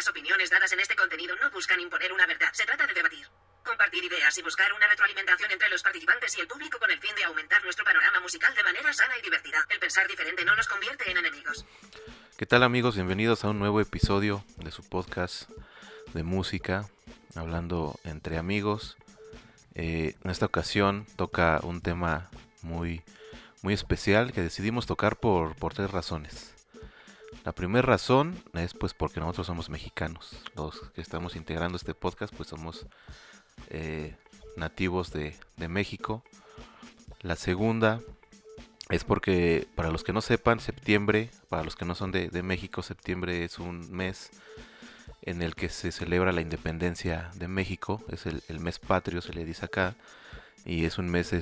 Las opiniones dadas en este contenido no buscan imponer una verdad, se trata de debatir, compartir ideas y buscar una retroalimentación entre los participantes y el público con el fin de aumentar nuestro panorama musical de manera sana y divertida. El pensar diferente no nos convierte en enemigos. ¿Qué tal, amigos? Bienvenidos a un nuevo episodio de su podcast de música, hablando entre amigos. En esta ocasión toca un tema muy especial que decidimos tocar por tres razones. La primera razón es pues porque nosotros somos mexicanos. Los que estamos integrando este podcast pues somos nativos de México. La segunda es porque, para los que no sepan, septiembre, para los que no son de México, septiembre es un mes en el que se celebra la independencia de México. Es el mes patrio, se le dice acá. Y es un mes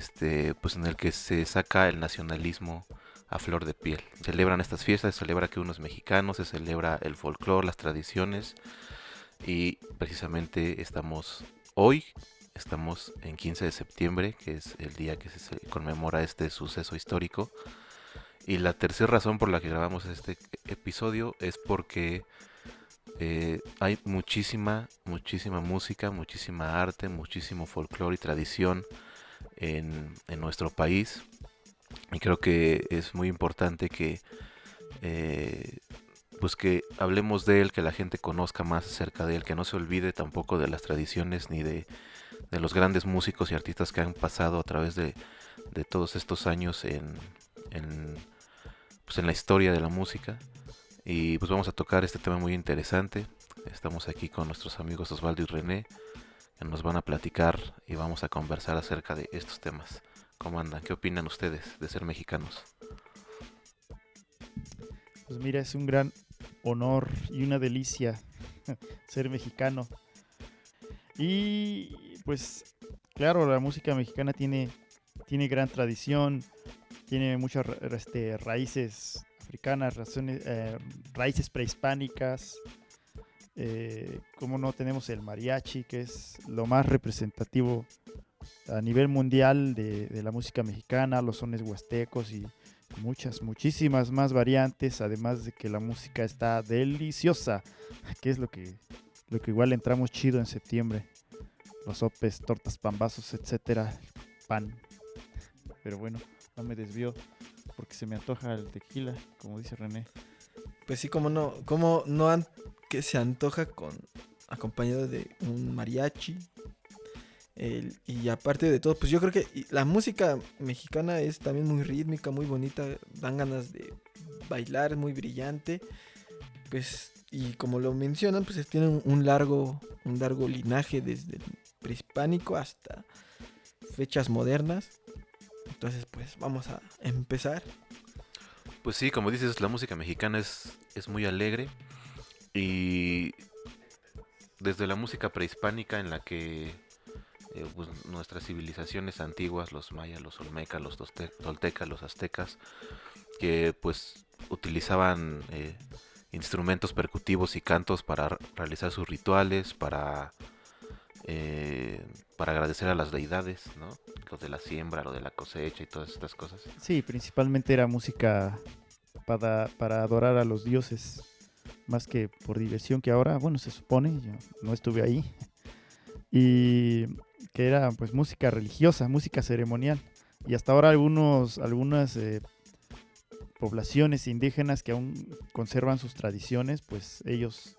pues en el que se saca el nacionalismo a flor de piel. Celebran estas fiestas, se celebra que uno es mexicano, se celebra el folclore, las tradiciones. Y precisamente estamos en 15 de septiembre, que es el día que se conmemora este suceso histórico. Y la tercera razón por la que grabamos este episodio es porque hay muchísima música, muchísima arte, muchísimo folclore y tradición en nuestro país. Y creo que es muy importante que pues que hablemos de él, que la gente conozca más acerca de él, que no se olvide tampoco de las tradiciones ni de los grandes músicos y artistas que han pasado a través de todos estos años pues en la historia de la música. Y pues vamos a tocar este tema muy interesante. Estamos aquí con nuestros amigos Osvaldo y René, que nos van a platicar y vamos a conversar acerca de estos temas. ¿Cómo andan? ¿Qué opinan ustedes de ser mexicanos? Pues mira, es un gran honor y una delicia ser mexicano. Y pues claro, la música mexicana tiene gran tradición, tiene muchas raíces africanas, raíces prehispánicas. Como no, tenemos el mariachi, que es lo más representativo a nivel mundial de la música mexicana, los sones huastecos y muchísimas más variantes, además de que la música está deliciosa, que es lo que igual entramos chido en septiembre. Los sopes, tortas, pambazos, etcétera, pan. Pero bueno, no me desvío porque se me antoja el tequila, como dice René. Pues sí, como no que se antoja acompañado de un mariachi. Y aparte de todo, pues yo creo que la música mexicana es también muy rítmica, muy bonita, dan ganas de bailar, es muy brillante. Pues, y como lo mencionan, pues tienen un largo linaje desde el prehispánico hasta fechas modernas. Entonces, pues vamos a empezar. Pues sí, como dices, la música mexicana es muy alegre. Y desde la música prehispánica, en la que pues nuestras civilizaciones antiguas, los mayas, los olmecas, los toltecas, los aztecas, que pues utilizaban instrumentos percutivos y cantos para realizar sus rituales, para agradecer a las deidades, ¿no? Lo de la siembra, lo de la cosecha y todas estas cosas. Sí, principalmente era música para adorar a los dioses, más que por diversión, que ahora, bueno, se supone, yo no estuve ahí, y que era pues música religiosa, música ceremonial. Y hasta ahora algunas poblaciones indígenas que aún conservan sus tradiciones, pues ellos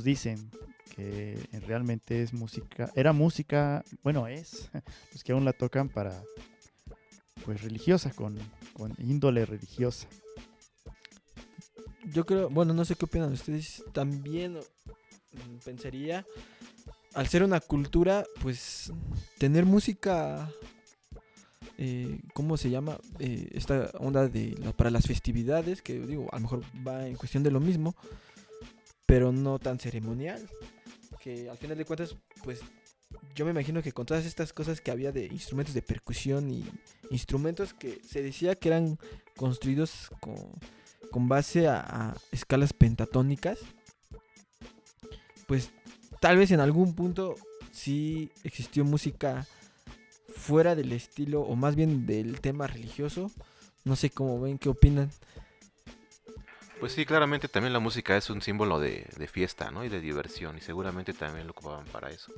dicen que realmente es música, los que aún la tocan para pues religiosa, con índole religiosa. Yo creo, bueno, no sé qué opinan ustedes, también pensaría, al ser una cultura, pues tener música, ¿cómo se llama? Esta onda para las festividades, que digo, a lo mejor va en cuestión de lo mismo, pero no tan ceremonial, que al final de cuentas, pues yo me imagino que con todas estas cosas que había de instrumentos de percusión y instrumentos que se decía que eran construidos con base a escalas pentatónicas, pues tal vez en algún punto sí existió música fuera del estilo, o más bien del tema religioso. No sé cómo ven, qué opinan. Pues sí, claramente también la música es un símbolo de fiesta, ¿no? Y de diversión, y seguramente también lo ocupaban para eso.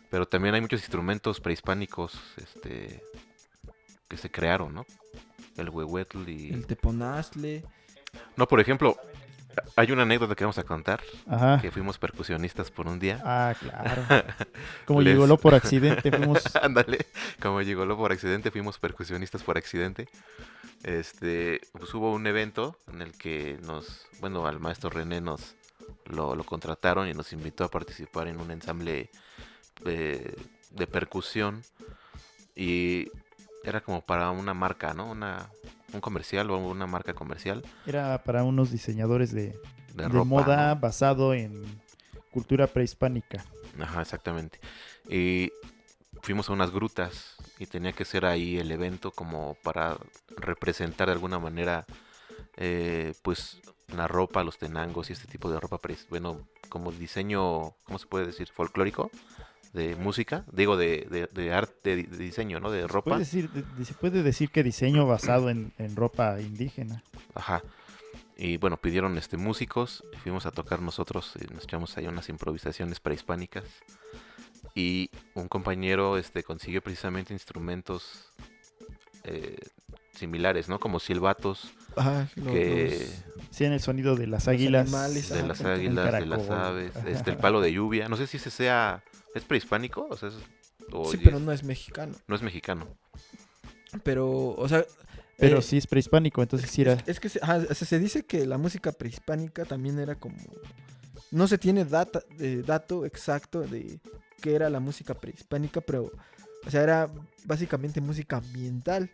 Pero también hay muchos instrumentos prehispánicos, que se crearon, ¿no? El huehuetl y... El teponazle. No, por ejemplo, hay una anécdota que vamos a contar, Ajá. que fuimos percusionistas por un día. Ah, claro. Como Les- llegó lo por accidente, fuimos... Ándale, como llegó lo por accidente, fuimos percusionistas por accidente. Pues hubo un evento en el que bueno, al maestro René lo contrataron y nos invitó a participar en un ensamble de percusión, y era como para una marca, ¿no? Un comercial o una marca comercial Era para unos diseñadores de de ropa, moda ¿no? basado en cultura prehispánica. Ajá, exactamente. Y fuimos a unas grutas y tenía que ser ahí el evento como para representar de alguna manera, pues la ropa, los tenangos y este tipo de ropa, bueno, como diseño, ¿cómo se puede decir? Folclórico, de música, digo, de arte, de diseño, ¿no? De ropa. Se puede decir que diseño basado en ropa indígena. Ajá. Y bueno, pidieron músicos, y fuimos a tocar nosotros, y nos echamos ahí unas improvisaciones prehispánicas. Y un compañero consiguió precisamente instrumentos similares, ¿no? Como silbatos, Ajá, que Sí, en el sonido de las Los águilas. animales, de ajá, las un águilas, de las caracol. aves, Ajá. el palo de lluvia. No sé si ese es prehispánico, o sea, sí, pero no es mexicano. no es mexicano. Pero, o sea... Pero eh, sí es prehispánico, entonces sí era... Es que se dice que la música prehispánica también era como... No se tiene dato exacto de qué era la música prehispánica, pero... O sea, era básicamente música ambiental.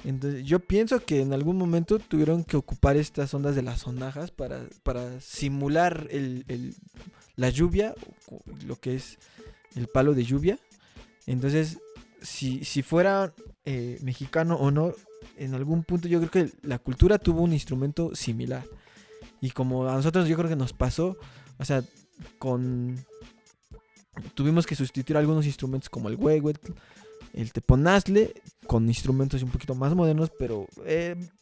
Entonces, yo pienso que en algún momento tuvieron que ocupar estas ondas de las sonajas para simular la lluvia, lo que es el palo de lluvia. Entonces, si fuera mexicano o no, en algún punto yo creo que la cultura tuvo un instrumento similar. Y como a nosotros yo creo que nos pasó, o sea, tuvimos que sustituir algunos instrumentos como el huehuetl, el teponazle, con instrumentos un poquito más modernos, pero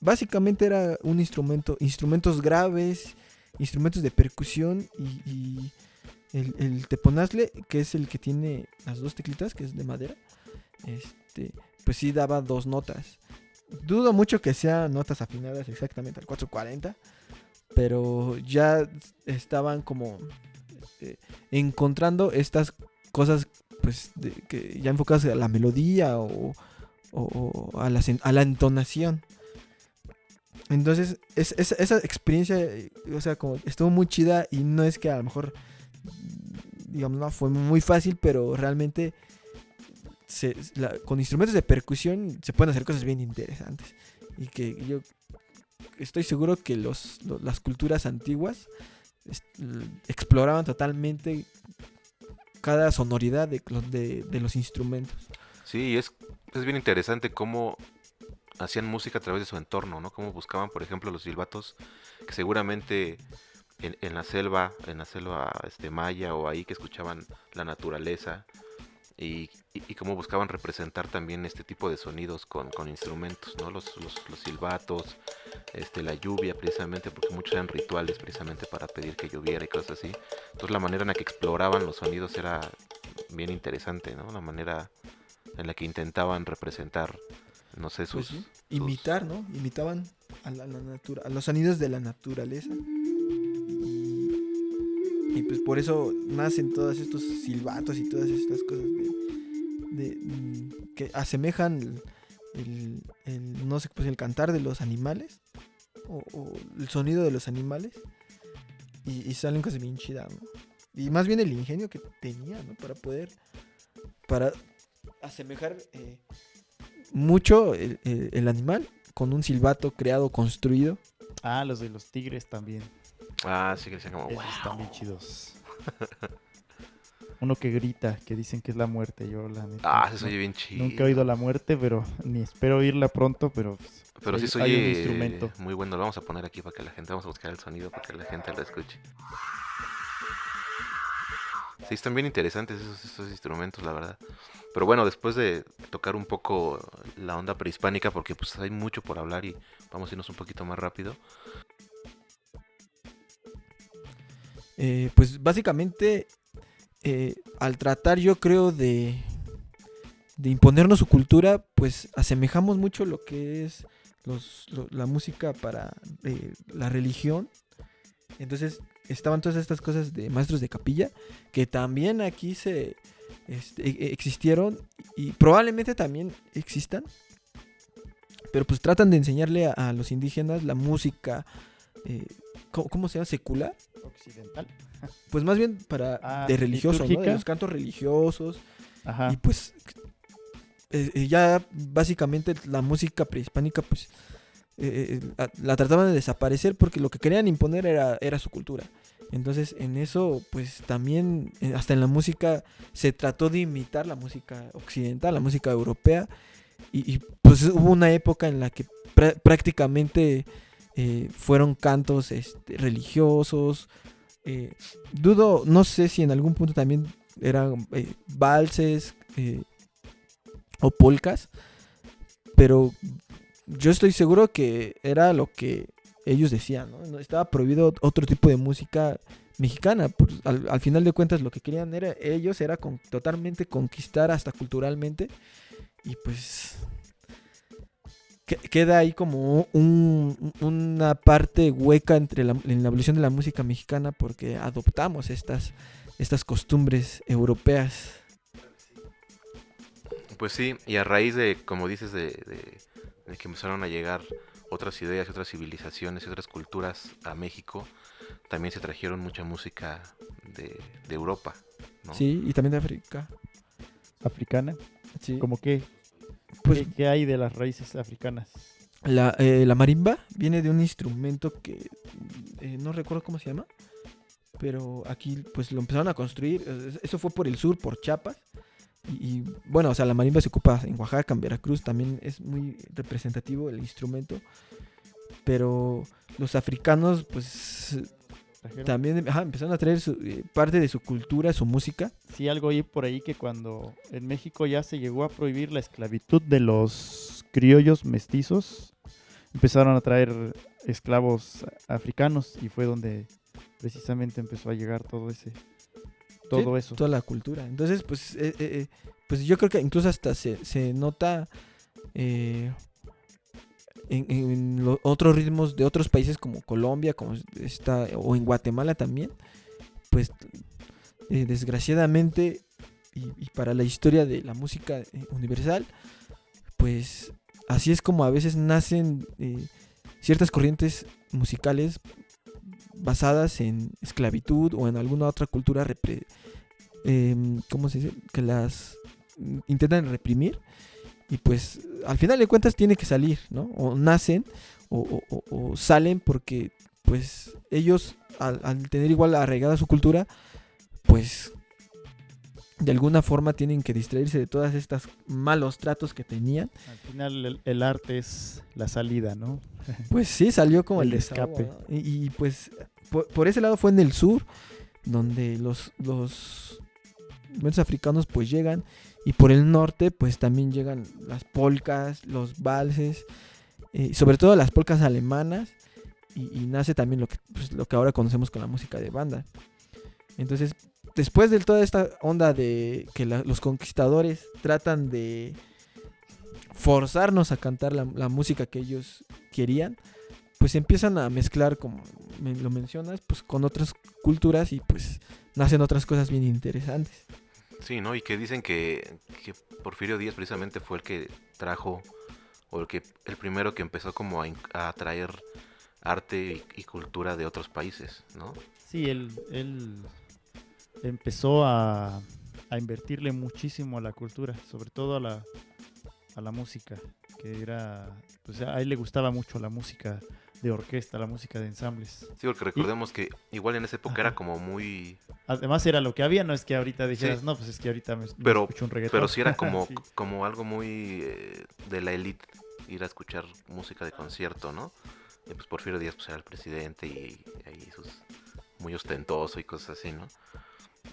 básicamente era instrumentos graves, instrumentos de percusión y el teponazle, que es el que tiene las dos teclitas, que es de madera, pues sí daba dos notas. Dudo mucho que sean notas afinadas exactamente al 440, pero ya estaban como encontrando estas cosas pues que ya enfocadas a la melodía o a la entonación. Entonces esa experiencia, o sea, como estuvo muy chida, y no es que a lo mejor, digamos, no fue muy fácil, pero realmente con instrumentos de percusión se pueden hacer cosas bien interesantes, y que yo estoy seguro que las culturas antiguas exploraban totalmente cada sonoridad de los instrumentos. Sí, es bien interesante cómo hacían música a través de su entorno, ¿no? Cómo buscaban, por ejemplo, los silbatos, que seguramente en la selva maya, o ahí que escuchaban la naturaleza, y cómo buscaban representar también este tipo de sonidos con instrumentos, ¿no? Los silbatos, la lluvia, precisamente, porque muchos eran rituales precisamente para pedir que lloviera y cosas así. Entonces la manera en la que exploraban los sonidos era bien interesante, ¿no? La manera en la que intentaban representar, no sé, Pues sí, imitar, ¿no? Imitaban a los sonidos de la naturaleza. Y pues por eso nacen todos estos silbatos y todas estas cosas que asemejan no sé, pues el cantar de los animales o el sonido de los animales, y salen cosas bien chidas, ¿no? Y más bien el ingenio que tenía, ¿no? Para asemejar mucho el animal con un silbato creado, construido. Ah, los de los tigres también. Ah, sí, que decían como, Esos wow. están bien chidos. Uno que grita, que dicen que es la muerte. Yo la neta, Se oye bien chido. nunca he oído la muerte, pero ni espero oírla pronto, pero Pero sí se hay un oye instrumento. muy bueno. Lo vamos a poner aquí para que la gente, vamos a buscar el sonido para que la gente lo escuche. Sí, están bien interesantes esos instrumentos, la verdad. Pero bueno, después de tocar un poco la onda prehispánica, porque pues hay mucho por hablar y vamos a irnos un poquito más rápido. Pues básicamente al tratar yo creo de imponernos su cultura, pues asemejamos mucho lo que es la música para la religión. Entonces estaban todas estas cosas de maestros de capilla que también aquí existieron y probablemente también existan, pero pues tratan de enseñarle a los indígenas la música, ¿cómo se llama? Secular. Occidental. Pues más bien de religioso, ¿no? De litúrgica. los cantos religiosos. Ajá. Y pues ya básicamente la música prehispánica pues la trataban de desaparecer porque lo que querían imponer era su cultura. Entonces en eso pues también hasta en la música se trató de imitar la música occidental, la música europea y pues hubo una época en la que prácticamente fueron cantos religiosos. No sé si en algún punto también eran valses o polcas, pero yo estoy seguro que era lo que ellos decían, ¿no? No estaba prohibido otro tipo de música mexicana. Pues, al final de cuentas lo que querían ellos era totalmente conquistar hasta culturalmente y pues queda ahí como una parte hueca en la evolución de la música mexicana porque adoptamos estas costumbres europeas. Pues sí, y a raíz de, como dices, de que empezaron a llegar otras ideas, otras civilizaciones y otras culturas a México, también se trajeron mucha música de Europa, ¿no? Sí, y también de África. Africana. Sí. ¿Cómo qué? Pues ¿Qué hay de las raíces africanas? la marimba viene de un instrumento que no recuerdo cómo se llama, pero aquí pues lo empezaron a construir. Eso fue por el sur, por Chiapas. Y bueno, o sea, la marimba se ocupa en Oaxaca, en Veracruz, también es muy representativo el instrumento. Pero los africanos, pues también empezaron a traer parte de su cultura, su música. Sí, algo ahí por ahí que cuando en México ya se llegó a prohibir la esclavitud de los criollos mestizos, empezaron a traer esclavos africanos y fue donde precisamente empezó a llegar todo eso. Toda la cultura. Entonces, pues yo creo que incluso hasta se nota en otros ritmos de otros países como Colombia, como o en Guatemala también. Pues desgraciadamente y para la historia de la música universal, pues así es como a veces nacen ciertas corrientes musicales basadas en esclavitud o en alguna otra cultura ¿cómo se dice? Que las intentan reprimir y pues al final de cuentas tiene que salir, ¿no? O nacen o salen porque pues ellos al tener igual arraigada su cultura pues de alguna forma tienen que distraerse de todas estas malos tratos que tenían. Al final el arte es la salida, ¿no? Pues sí, salió como El desahogo, escape. ¿no? Y pues por ese lado fue en el sur, donde los inmigrantes africanos pues llegan, y por el norte pues también llegan las polcas, los valses, sobre todo las polcas alemanas, y nace también lo que ahora conocemos con la música de banda. Entonces, después de toda esta onda de que los conquistadores tratan de forzarnos a cantar la música que ellos querían, pues empiezan a mezclar, como lo mencionas, pues con otras culturas y pues nacen otras cosas bien interesantes. Sí, ¿no? Y que dicen que Porfirio Díaz precisamente fue el que trajo, o el primero que empezó como a traer arte y cultura de otros países, ¿no? Sí, él empezó a invertirle muchísimo a la cultura, sobre todo a la música, que era, pues a él le gustaba mucho la música de orquesta, la música de ensambles. Sí, porque recordemos que igual en esa época Ajá. era como muy... Además era lo que había, no es que ahorita dijeras, Sí. no, pues es que ahorita me Pero- escucho un reggaetón. Pero sí era como, Sí. como algo muy de la élite, ir a escuchar música de concierto, ¿no? Y pues Porfirio Díaz pues era el presidente y ahí muy ostentoso y cosas así, ¿no?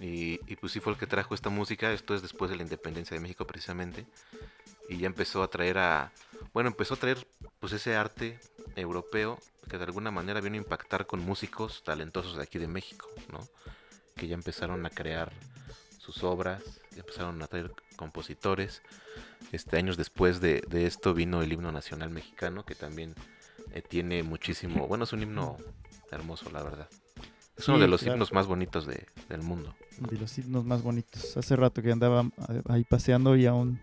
Y pues sí fue el que trajo esta música. Esto es después de la independencia de México precisamente. Y ya empezó a traer empezó a traer pues ese arte europeo que de alguna manera vino a impactar con músicos talentosos de aquí de México, ¿no? Que ya empezaron a crear sus obras, ya empezaron a traer compositores. Años después de esto vino el himno nacional mexicano, que también tiene muchísimo, bueno, es un himno hermoso, la verdad. Es uno Sí, de los claro. himnos más bonitos del mundo, ¿no? De los himnos más bonitos. Hace rato que andaba ahí paseando y a un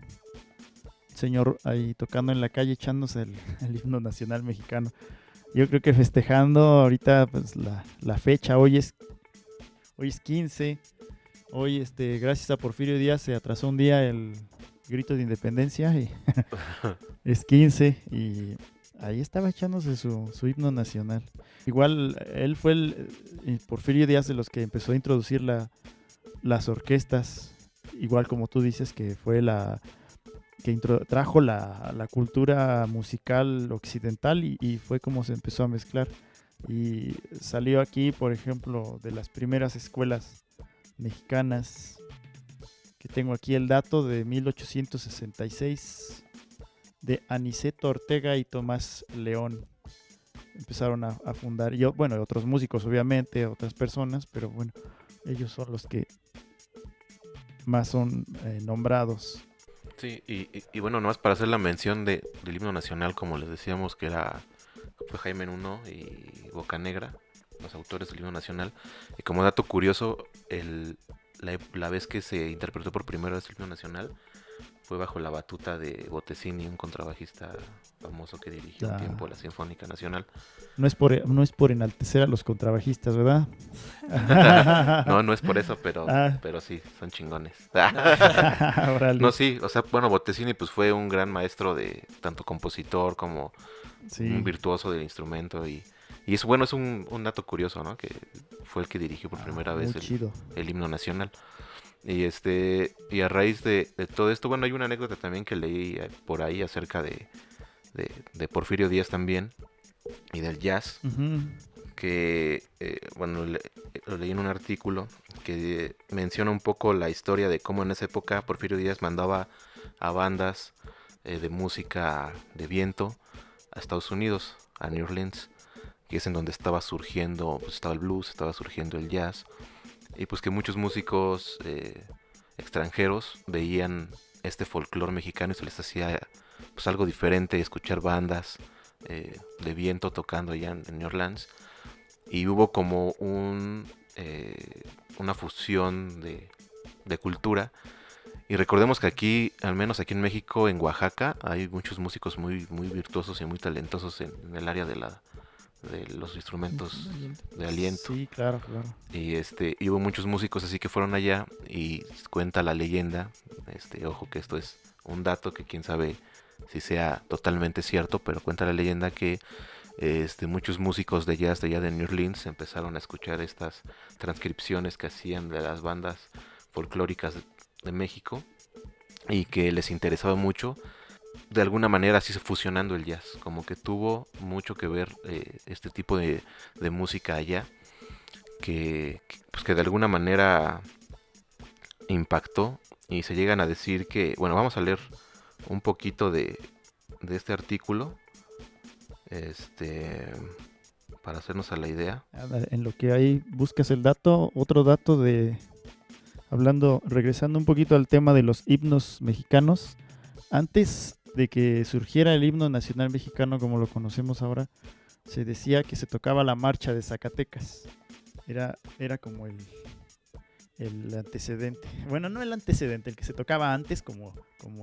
señor ahí tocando en la calle echándose el himno nacional mexicano. Yo creo que festejando ahorita pues la fecha, hoy es 15. Hoy gracias a Porfirio Díaz se atrasó un día el grito de independencia y es 15 y ahí estaba echándose su himno nacional. Igual él fue Porfirio Díaz de los que empezó a introducir las orquestas, igual como tú dices que fue trajo la cultura musical occidental y fue como se empezó a mezclar. Y salió aquí, por ejemplo, de las primeras escuelas mexicanas, que tengo aquí el dato de 1866, de Aniceto Ortega y Tomás León. Empezaron a fundar, bueno, otros músicos obviamente, otras personas, pero bueno, ellos son los que más son nombrados. Sí, y bueno, nomás para hacer la mención del himno nacional, como les decíamos, fue Jaime Nuno y Bocanegra, los autores del himno nacional. Y como dato curioso, la vez que se interpretó por primera vez el himno nacional fue bajo la batuta de Bottesini, un contrabajista famoso que dirigió un tiempo la Sinfónica Nacional. No es por enaltecer a los contrabajistas, ¿verdad? No es por eso, pero sí, son chingones. Órale. No, sí, o sea, bueno, Bottesini pues fue un gran maestro de tanto compositor como Sí. un virtuoso del instrumento y es bueno, es un dato curioso, ¿no? Que fue el que dirigió por primera vez muy chido. el himno nacional. Y y a raíz de todo esto, bueno, hay una anécdota también que leí por ahí acerca de Porfirio Díaz también y del jazz, Ujú. que bueno, lo leí en un artículo que menciona un poco la historia de cómo en esa época Porfirio Díaz mandaba a bandas de música de viento a Estados Unidos, a New Orleans, que es en donde estaba surgiendo, pues estaba el blues, estaba surgiendo el jazz, y pues que muchos músicos extranjeros veían este folclore mexicano y se les hacía pues algo diferente escuchar bandas de viento tocando allá en New Orleans, y hubo como una fusión de cultura. Y recordemos que aquí, al menos aquí en México, en Oaxaca, hay muchos músicos muy, muy virtuosos y muy talentosos en el área de los instrumentos de aliento. Sí, claro. Y hubo muchos músicos así que fueron allá, y cuenta la leyenda, ojo que esto es un dato que quién sabe si sea totalmente cierto, pero cuenta la leyenda que muchos músicos de jazz de allá de New Orleans empezaron a escuchar estas transcripciones que hacían de las bandas folclóricas de México y que les interesaba mucho, de alguna manera así fusionando el jazz, como que tuvo mucho que ver este tipo de música allá, pues que de alguna manera impactó, y se llegan a decir que, bueno, vamos a leer un poquito de este artículo, para hacernos a la idea. En lo que ahí buscas el dato, otro dato regresando un poquito al tema de los himnos mexicanos, antes de que surgiera el himno nacional mexicano como lo conocemos ahora, se decía que se tocaba la marcha de Zacatecas. Era como el antecedente. Bueno, no el antecedente, el que se tocaba antes como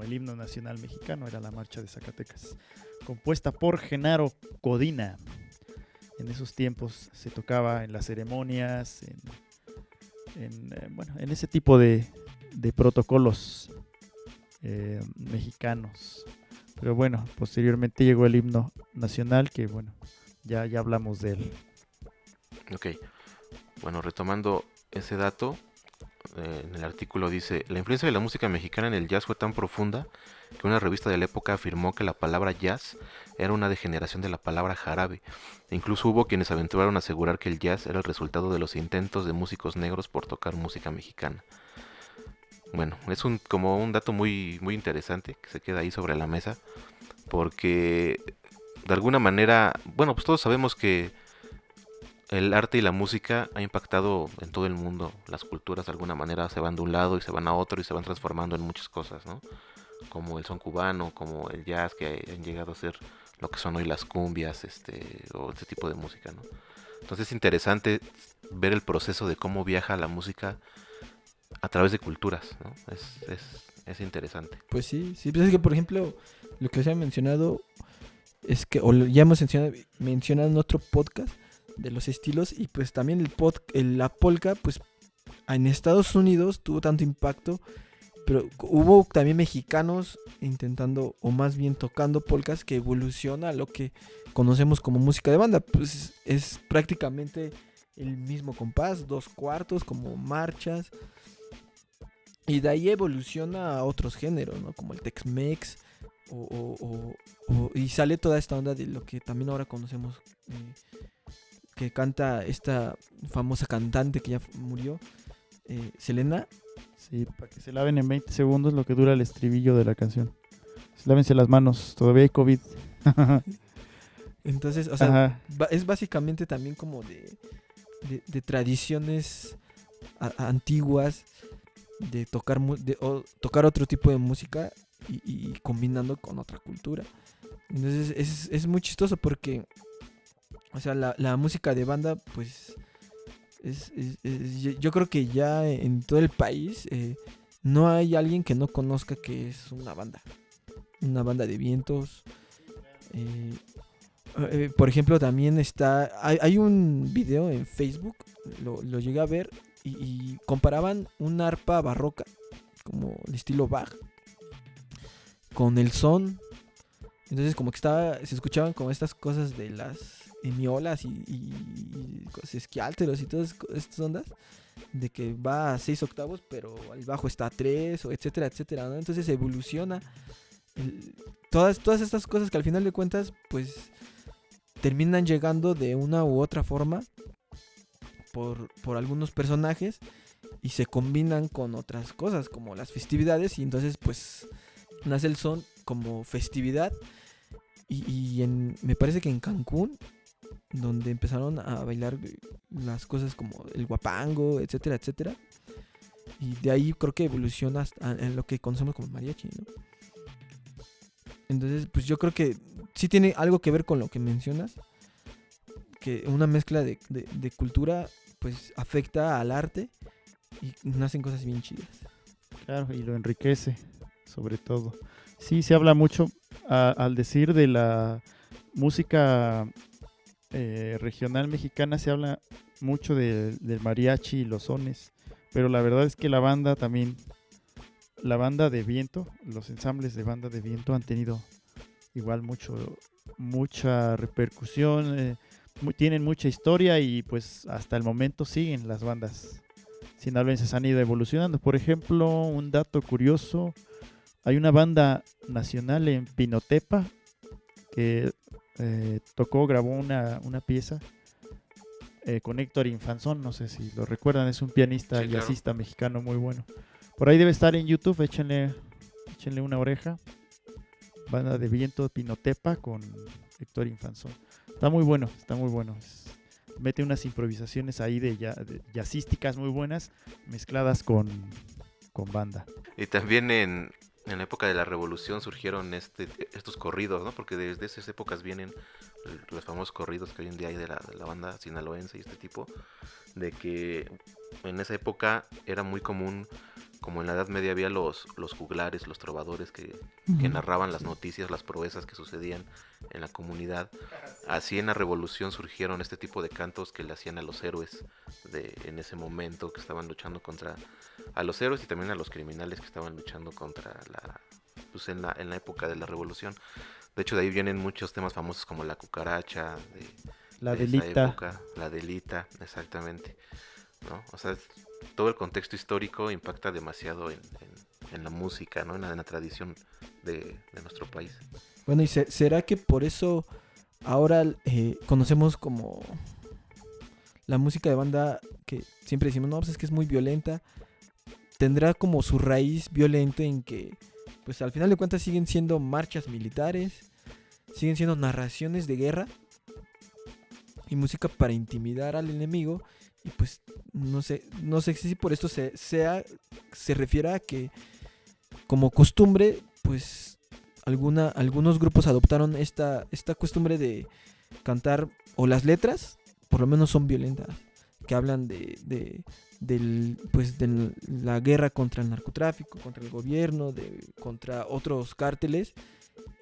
el himno nacional mexicano era la marcha de Zacatecas, compuesta por Genaro Codina. En esos tiempos se tocaba en las ceremonias, en ese tipo de protocolos mexicanos. Pero bueno, posteriormente llegó el himno nacional, que bueno, ya hablamos de él. Ok, bueno, retomando ese dato, en el artículo dice: la influencia de la música mexicana en el jazz fue tan profunda que una revista de la época afirmó que la palabra jazz era una degeneración de la palabra jarabe. Incluso hubo quienes aventuraron a asegurar que el jazz era el resultado de los intentos de músicos negros por tocar música mexicana. Bueno, es como un dato muy, muy interesante que se queda ahí sobre la mesa, porque de alguna manera, bueno, pues todos sabemos que el arte y la música ha impactado en todo el mundo. Las culturas de alguna manera se van de un lado y se van a otro y se van transformando en muchas cosas, ¿no? Como el son cubano, como el jazz, que han llegado a ser lo que son hoy las cumbias, o este tipo de música, ¿no? Entonces es interesante ver el proceso de cómo viaja la música a través de culturas, ¿no? Es interesante. Pues sí, sí, pues es que por ejemplo, lo que les había mencionado es que, ya hemos mencionado en otro podcast de los estilos, y pues también la polka, pues en Estados Unidos tuvo tanto impacto, pero hubo también mexicanos intentando, o más bien tocando polkas, que evoluciona a lo que conocemos como música de banda. Pues es prácticamente el mismo compás, 2/4, como marchas, y de ahí evoluciona a otros géneros, ¿no? Como el Tex-Mex, y sale toda esta onda de lo que también ahora conocemos, que canta esta famosa cantante que ya murió, Selena. Sí, para que se laven en 20 segundos lo que dura el estribillo de la canción. Lávense las manos, todavía hay COVID. Entonces, o sea, Ajá. es básicamente también como de tradiciones antiguas, de tocar otro tipo de música y combinando con otra cultura. Entonces es muy chistoso porque, o sea, la música de banda, pues yo creo que ya en todo el país no hay alguien que no conozca que es una banda de vientos. Por ejemplo, también hay un video en Facebook, lo llegué a ver, y comparaban una arpa barroca, como el estilo Bach, con el son. Entonces como que se escuchaban como estas cosas de las hemiolas y esquiálteros y todas estas ondas, de que va a 6 octavos, pero al bajo está a 3, o etcétera, etcétera, ¿no? Entonces evoluciona todas estas cosas que al final de cuentas, pues terminan llegando de una u otra forma por algunos personajes y se combinan con otras cosas como las festividades, y entonces pues nace el son como festividad. Me parece que en Cancún, donde empezaron a bailar las cosas como el guapango, etcétera, etcétera, y de ahí creo que evoluciona hasta en lo que conocemos como mariachi, ¿no? Entonces pues yo creo que sí tiene algo que ver con lo que mencionas, que una mezcla de cultura pues afecta al arte y nacen cosas bien chidas. Claro, y lo enriquece, sobre todo. Sí, se habla mucho al decir de la música regional mexicana, se habla mucho del mariachi y los sones, pero la verdad es que la banda también, la banda de viento, los ensambles de banda de viento han tenido igual mucha repercusión, tienen mucha historia, y pues hasta el momento siguen las bandas sinaloenses, han ido evolucionando. Por ejemplo, un dato curioso: hay una banda nacional en Pinotepa que grabó una pieza con Héctor Infanzón, no sé si lo recuerdan, es un pianista Sí, claro. jazzista mexicano muy bueno. Por ahí debe estar en YouTube, échenle una oreja. Banda de viento Pinotepa con Héctor Infanzón. Está muy bueno. Mete unas improvisaciones ahí de jazzísticas muy buenas, mezcladas con banda. Y también en la época de la Revolución surgieron estos corridos, ¿no? Porque desde esas épocas vienen los famosos corridos que hoy en día hay de la banda sinaloense y este tipo, de que en esa época era muy común, como en la Edad Media había los juglares, los trovadores que narraban las noticias, las proezas que sucedían en la comunidad. Así en la Revolución surgieron este tipo de cantos que le hacían a los héroes en ese momento, que estaban luchando contra a los héroes y también a los criminales que estaban luchando contra en la época de la Revolución. De hecho, de ahí vienen muchos temas famosos como la cucaracha, La de esa delita. época, la delita, exactamente, ¿no? O sea, todo el contexto histórico impacta demasiado en la música, ¿no? En la tradición de nuestro país. Bueno, ¿y será que por eso ahora conocemos como la música de banda, que siempre decimos, no, pues es que es muy violenta? Tendrá como su raíz violenta en que, pues al final de cuentas siguen siendo marchas militares, siguen siendo narraciones de guerra y música para intimidar al enemigo. Y pues no sé si por esto se refiere a que como costumbre, pues algunos grupos adoptaron esta costumbre de cantar, o las letras por lo menos son violentas, que hablan de la guerra contra el narcotráfico, contra el gobierno, contra otros cárteles.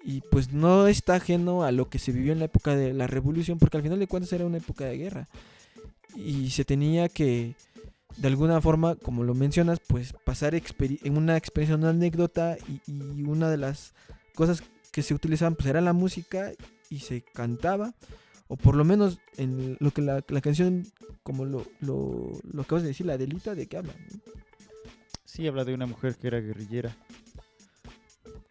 Y pues no está ajeno a lo que se vivió en la época de la revolución, porque al final de cuentas era una época de guerra. Y se tenía que, de alguna forma, como lo mencionas, pues pasar en una experiencia, una anécdota, y una de las cosas que se utilizaban pues era la música, y se cantaba, o por lo menos en lo que la canción, como lo acabas de decir, la delita, ¿de qué habla? Sí, habla de una mujer que era guerrillera,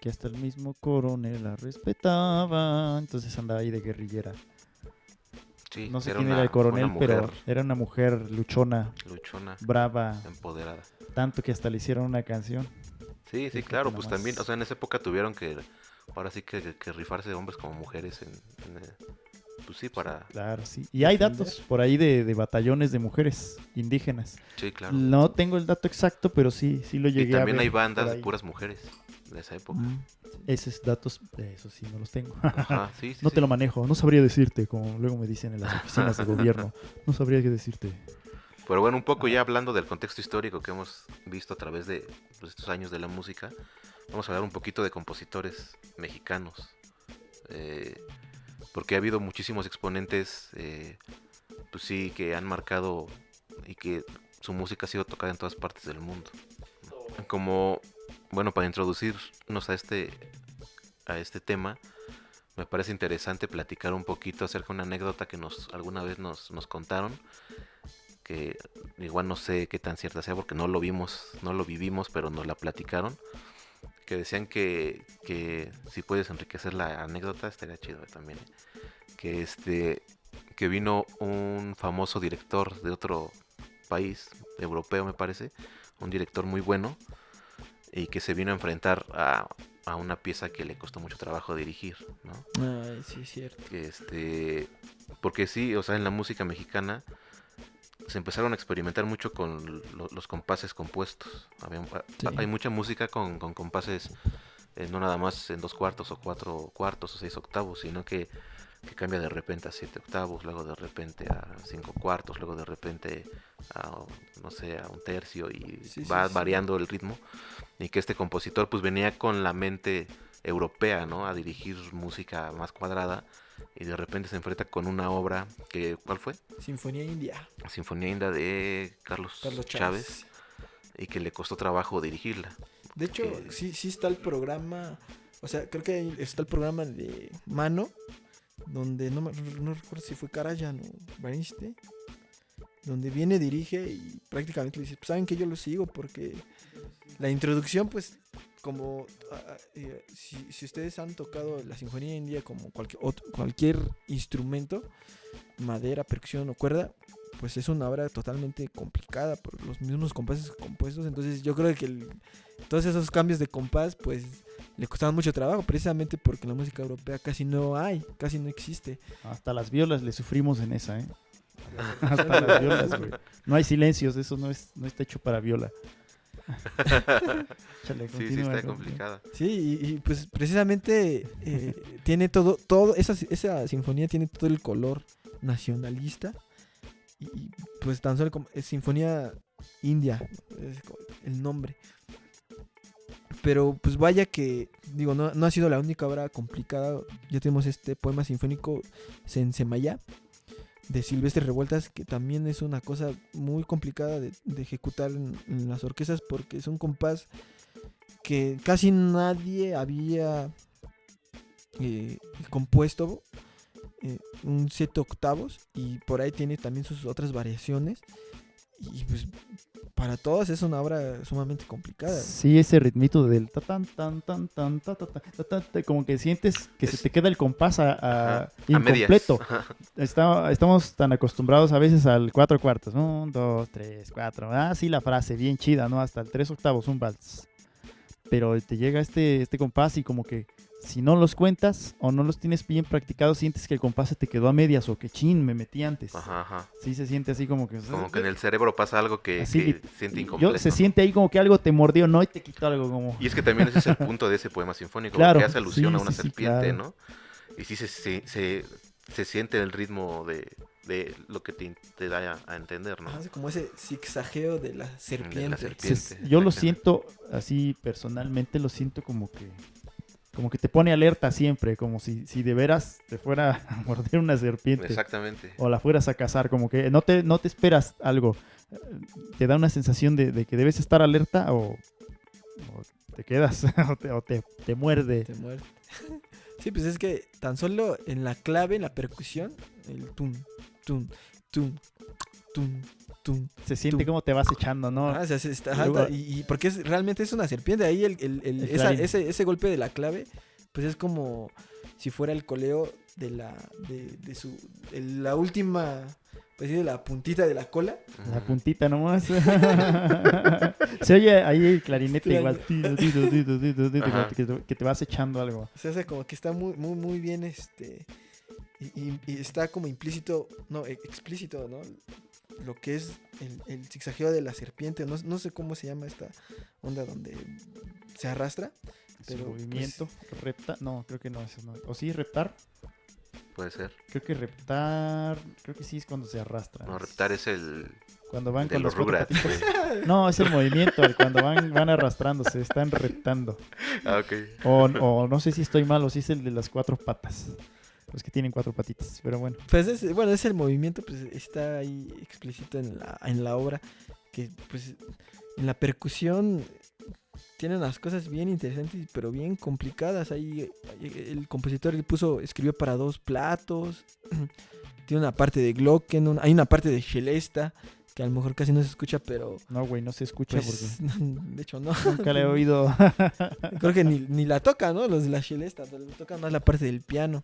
que hasta el mismo coronel la respetaba, entonces andaba ahí de guerrillera. Sí, No sé era quién era el coronel, una pero mujer era una mujer luchona, brava, empoderada. tanto que hasta le hicieron una canción. Sí, Fíjate claro, pues nomás. también, o sea, en esa época tuvieron que, ahora sí que rifarse de hombres como mujeres pues sí, para... Claro, sí. Y hay datos por ahí de batallones de mujeres indígenas. Sí, claro. No tengo el dato exacto, pero sí lo Y llegué a ver. también hay por bandas de ahí. puras mujeres de esa época. Esos datos, eso sí, no los tengo. Ajá, sí, sí. No sí. te lo manejo, no sabría decirte, como luego me dicen en las oficinas de gobierno. No sabría qué decirte. Pero bueno, un poco ya hablando del contexto histórico que hemos visto a través de pues, estos años de la música, vamos a hablar un poquito de compositores mexicanos. Porque ha habido muchísimos exponentes, pues sí, que han marcado y que su música ha sido tocada en todas partes del mundo. Como, bueno, para introducirnos a este tema, me parece interesante platicar un poquito acerca de una anécdota que alguna vez nos contaron, que igual no sé qué tan cierta sea porque no lo vivimos, pero nos la platicaron, que decían que si puedes enriquecer la anécdota estaría chido también, que vino un famoso director de otro país europeo, me parece, un director muy bueno, y que se vino a enfrentar a una pieza que le costó mucho trabajo dirigir, ¿no? Ay, sí, es cierto. Porque sí, o sea, en la música mexicana se empezaron a experimentar mucho con los compases compuestos. Sí. Hay mucha música con compases, no nada más en 2 cuartos o 4 cuartos o 6 octavos, sino que cambia de repente a 7 octavos, luego de repente a 5 cuartos, luego de repente a, no sé, a 1/3 y va variando el ritmo. Y que este compositor pues venía con la mente europea, ¿no? A dirigir música más cuadrada, y de repente se enfrenta con una obra que, ¿cuál fue? Sinfonía India. Sinfonía India de Carlos Chávez, y que le costó trabajo dirigirla. De hecho, sí está el programa, o sea, creo que ahí está el programa de Mano, donde no recuerdo si fue Karajan o Baniste, donde viene, dirige y prácticamente le dice, pues saben que yo lo sigo porque la introducción, pues, como si ustedes han tocado la Sinfonía India como cualquier instrumento, madera, percusión o cuerda, pues es una obra totalmente complicada por los mismos compases compuestos. Entonces yo creo que todos esos cambios de compás pues le costaban mucho trabajo, precisamente porque en la música europea casi no existe. Hasta las violas le sufrimos en esa, ¿eh? Hasta las violas, güey. No hay silencios, eso no está hecho para viola. Chale, Sí, está complicada. Sí, y pues precisamente tiene todo esa sinfonía tiene todo el color nacionalista, y pues tan solo como es Sinfonía India, es el nombre. Pero pues vaya que, digo, no ha sido la única obra complicada. Ya tenemos este poema sinfónico Sensemayá de Silvestre Revueltas, que también es una cosa muy complicada de ejecutar en las orquestas, porque es un compás que casi nadie había compuesto, un 7 octavos, y por ahí tiene también sus otras variaciones, y pues para todas es una obra sumamente complicada. Sí, ese ritmito del ta tan tan tan tan ta ta ta ta ta, como que sientes que se te queda el compás incompleto. Estamos tan acostumbrados a veces al 4 cuartos, 1, 2, 3, 4. Ah, sí, la frase bien chida, ¿no? Hasta el 3 octavos, un vals. Pero te llega este compás y como que si no los cuentas o no los tienes bien practicados, sientes que el compás se te quedó a medias o que chin, me metí antes. Ajá. Sí se siente así como que... Como que en el cerebro pasa algo que Así, siente se incompleto. siente ahí como que algo te mordió, ¿no? Y te quitó algo como... Y es que también ese es el punto de ese poema sinfónico, Claro, que hace alusión sí, a una sí, sí, serpiente, claro. ¿no? Y sí se siente el ritmo de lo que te da a entender, ¿no? Hace como ese zigzagueo de la serpiente. Yo lo exactamente. siento así personalmente, lo siento como que te pone alerta siempre, como si de veras te fuera a morder una serpiente Exactamente. o la fueras a cazar, como que no te esperas algo. Te da una sensación de que debes estar alerta o te quedas o te muerde. Te muerde. Sí, pues es que tan solo en la clave, en la percusión, el tum, tum, tum, tum, tum. Se siente como te vas echando, ¿no? O sea, Luego- y porque realmente es una serpiente. Ahí clarín. ese golpe de la clave, pues es como si fuera el coleo de la última, pues sí, de la puntita de la cola. La puntita nomás. Se oye ahí el clarinete Extraño. igual. Ajá. Que te vas echando algo. O sea, como que está muy, muy, muy bien, y está como implícito, no, explícito, ¿no? Lo que es el zigzagueo de la serpiente. No sé cómo se llama esta onda donde se arrastra. Su Pero, movimiento. No, creo que no, eso no. O sí, reptar. Puede ser. Creo que sí es cuando se arrastra. No, reptar es el Cuando van de con los las cuatro Rugrats. patitas. güey. No, es el movimiento, cuando van arrastrándose, están reptando. Ah, ok. O no sé si estoy mal, o si es el de las 4 patas. Los que tienen 4 patitas, pero bueno. Pues es el movimiento, pues está ahí explícito en la obra, que pues en la percusión tiene unas cosas bien interesantes, pero bien complicadas. Ahí el compositor escribió para 2 platos, tiene una parte de Glocken, hay una parte de Celesta, que a lo mejor casi no se escucha, pero No, güey, no se escucha pues, de hecho no. porque nunca le he oído. Creo que ni la toca, ¿no? Los de la Celesta, tocan más la parte del piano.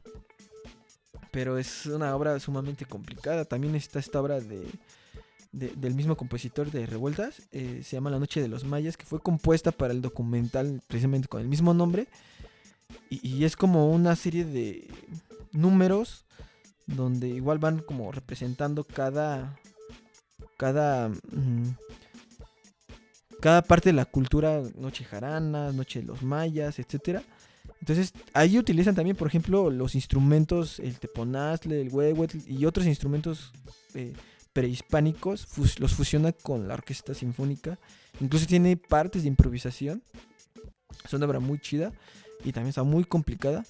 Pero es una obra sumamente complicada. También está esta obra del mismo compositor de Revueltas. Se llama La Noche de los Mayas, que fue compuesta para el documental precisamente con el mismo nombre. Y es como una serie de números donde igual van como representando cada parte de la cultura, noche jarana, noche de los mayas, etcétera. Entonces, ahí utilizan también, por ejemplo, los instrumentos, el teponaztle, el huehuetl y otros instrumentos prehispánicos, los fusiona con la orquesta sinfónica. Incluso tiene partes de improvisación. Es una obra muy chida y también está muy complicada.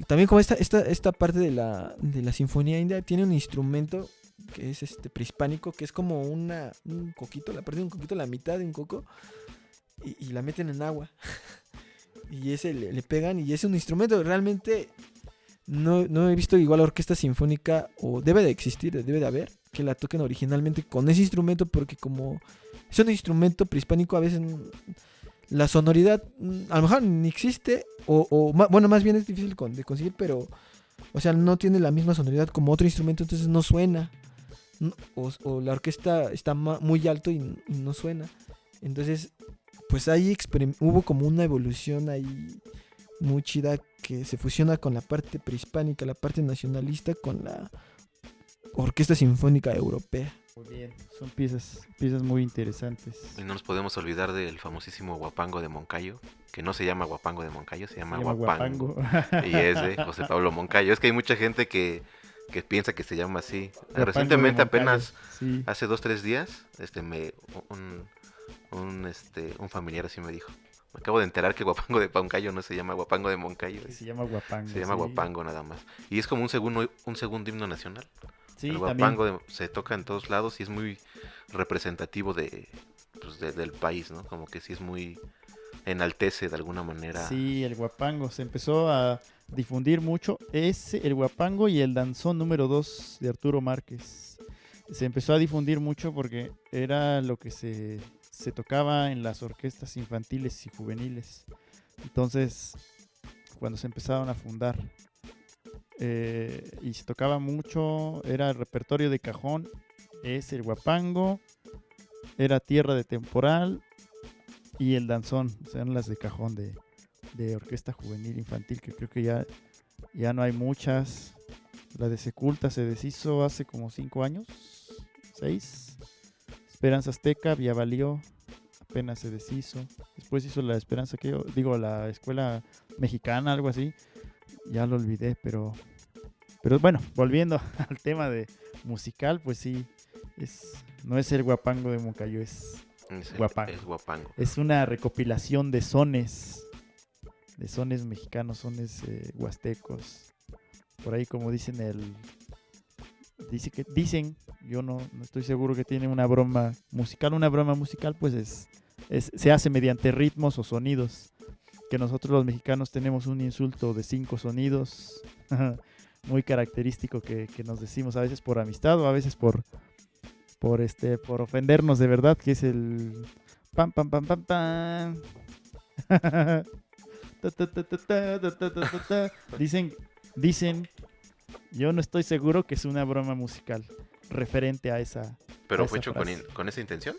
También como esta parte de la sinfonía india tiene un instrumento que es prehispánico, que es como un coquito, la parte de un coquito, la mitad de un coco, y la meten en agua. Y ese le pegan, y es un instrumento realmente. No he visto igual orquesta sinfónica, o debe de existir, debe de haber, que la toquen originalmente con ese instrumento, porque como es un instrumento prehispánico, a veces la sonoridad a lo mejor ni existe, bueno, más bien es difícil de conseguir, pero, o sea, no tiene la misma sonoridad como otro instrumento, entonces no suena, o la orquesta está muy alto y no suena. Entonces, pues ahí hubo como una evolución ahí muy chida, que se fusiona con la parte prehispánica, la parte nacionalista, con la orquesta sinfónica europea. Muy bien, son piezas muy interesantes. Y no nos podemos olvidar del famosísimo Huapango de Moncayo, que no se llama Huapango de Moncayo, se llama Huapango. Y es de José Pablo Moncayo. Es que hay mucha gente que piensa que se llama así. Huapango Recientemente, de Moncayo, apenas sí. hace 2-3 días, un familiar así me dijo. Me acabo de enterar que Huapango de Moncayo no se llama Huapango de Moncayo. Se llama Huapango. Se llama sí. Huapango nada más. Y es como un segundo himno nacional. Sí, El también. Huapango se toca en todos lados y es muy representativo del país, ¿no? Como que sí es muy... enaltece de alguna manera. Sí, el Huapango se empezó a difundir mucho. El Huapango y el danzón número 2 de Arturo Márquez. Se empezó a difundir mucho porque era lo que se tocaba en las orquestas infantiles y juveniles. Entonces, cuando se empezaron a fundar, y se tocaba mucho, era el repertorio de cajón, es el Huapango, era Tierra de Temporal y el danzón, eran las de cajón de de orquesta juvenil infantil, que creo que ya no hay muchas. La de Seculta se deshizo hace como 5 años, 6. Esperanza Azteca ya valió, apenas se deshizo. Después hizo la Esperanza, la Escuela Mexicana, algo así. Ya lo olvidé, pero bueno, volviendo al tema de musical, pues sí, no es el guapango de Moncayo, es guapango. Es guapango. Es una recopilación de sones mexicanos, sones huastecos. Por ahí, como dicen, yo no estoy seguro que tiene una broma musical. Una broma musical, pues se hace mediante ritmos o sonidos. Que nosotros los mexicanos tenemos un insulto de 5 sonidos muy característico que nos decimos a veces por amistad o a veces por ofendernos de verdad, que es el pam pam pam pam pam. Dicen, yo no estoy seguro que es una broma musical referente a esa. ¿Pero a fue esa hecho frase. con esa intención?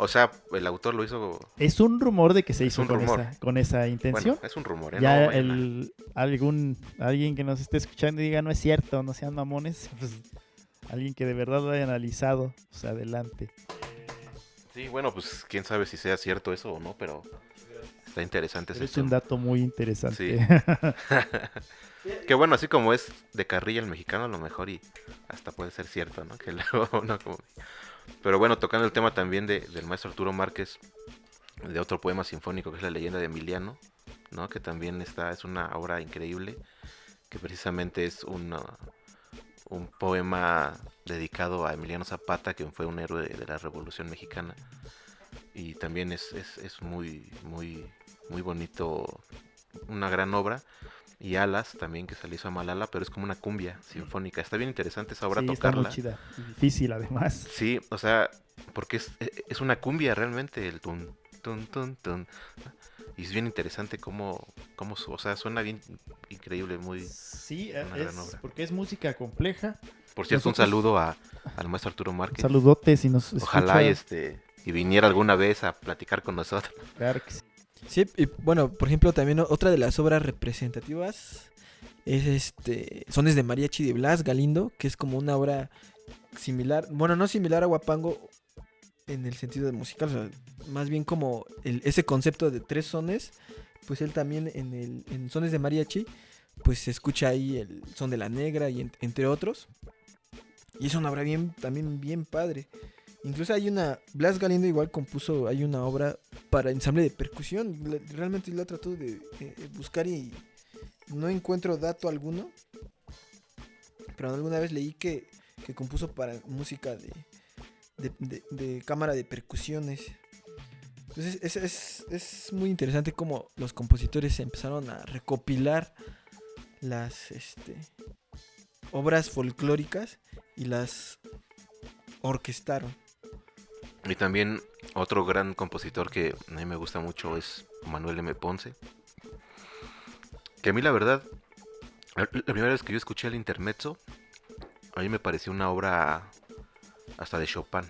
O sea, el autor lo hizo... Es un rumor de que se Es hizo un rumor. con esa intención. Bueno, es un rumor, ¿eh? Ya No vayan alguien que nos esté escuchando y diga no es cierto, no sean mamones, pues alguien que de verdad lo haya analizado, pues adelante. Sí, bueno, pues quién sabe si sea cierto eso o no, pero está interesante Pero ese es un tema. dato muy interesante. Sí. Que bueno, así como es de carrilla el mexicano, a lo mejor y hasta puede ser cierto, ¿no? Que luego, no, como... Pero bueno, tocando el tema también del maestro Arturo Márquez, de otro poema sinfónico que es La leyenda de Emiliano, ¿no? Que también es una obra increíble, que precisamente es un poema dedicado a Emiliano Zapata, que fue un héroe de la Revolución Mexicana. Y también es muy, muy, muy bonito, una gran obra. Y Alas también, que se le hizo a Malala, pero es como una cumbia sinfónica. Está bien interesante esa obra, Sí, está muy tocarla. chida. Y difícil además. Sí, o sea, porque es una cumbia realmente, el tun, tun, tun, tun. Y es bien interesante o sea, suena bien increíble, muy... Sí, una gran obra. porque es música compleja. Por cierto, Nosotros- un saludo al maestro Arturo Márquez. Saludotes si nos Ojalá escucha. y viniera alguna vez a platicar con nosotros. Claro que sí. Sí, y bueno, por ejemplo, también otra de las obras representativas es Sones de Mariachi de Blas Galindo, que es como una obra similar, bueno, no similar a Guapango en el sentido de musical, o sea, más bien como ese concepto de 3 sones, pues él también en Sones de Mariachi, pues se escucha ahí el son de la negra y entre otros. Y es una obra también bien padre. Incluso Blas Galindo igual compuso, hay una obra para ensamble de percusión. Realmente la trato de buscar y no encuentro dato alguno. Pero alguna vez leí que compuso para música de cámara de percusiones. Entonces es muy interesante cómo los compositores empezaron a recopilar las obras folclóricas y las orquestaron. Y también otro gran compositor que a mí me gusta mucho es Manuel M. Ponce. Que a mí la verdad, la primera vez que yo escuché el intermezzo, a mí me pareció una obra hasta de Chopin.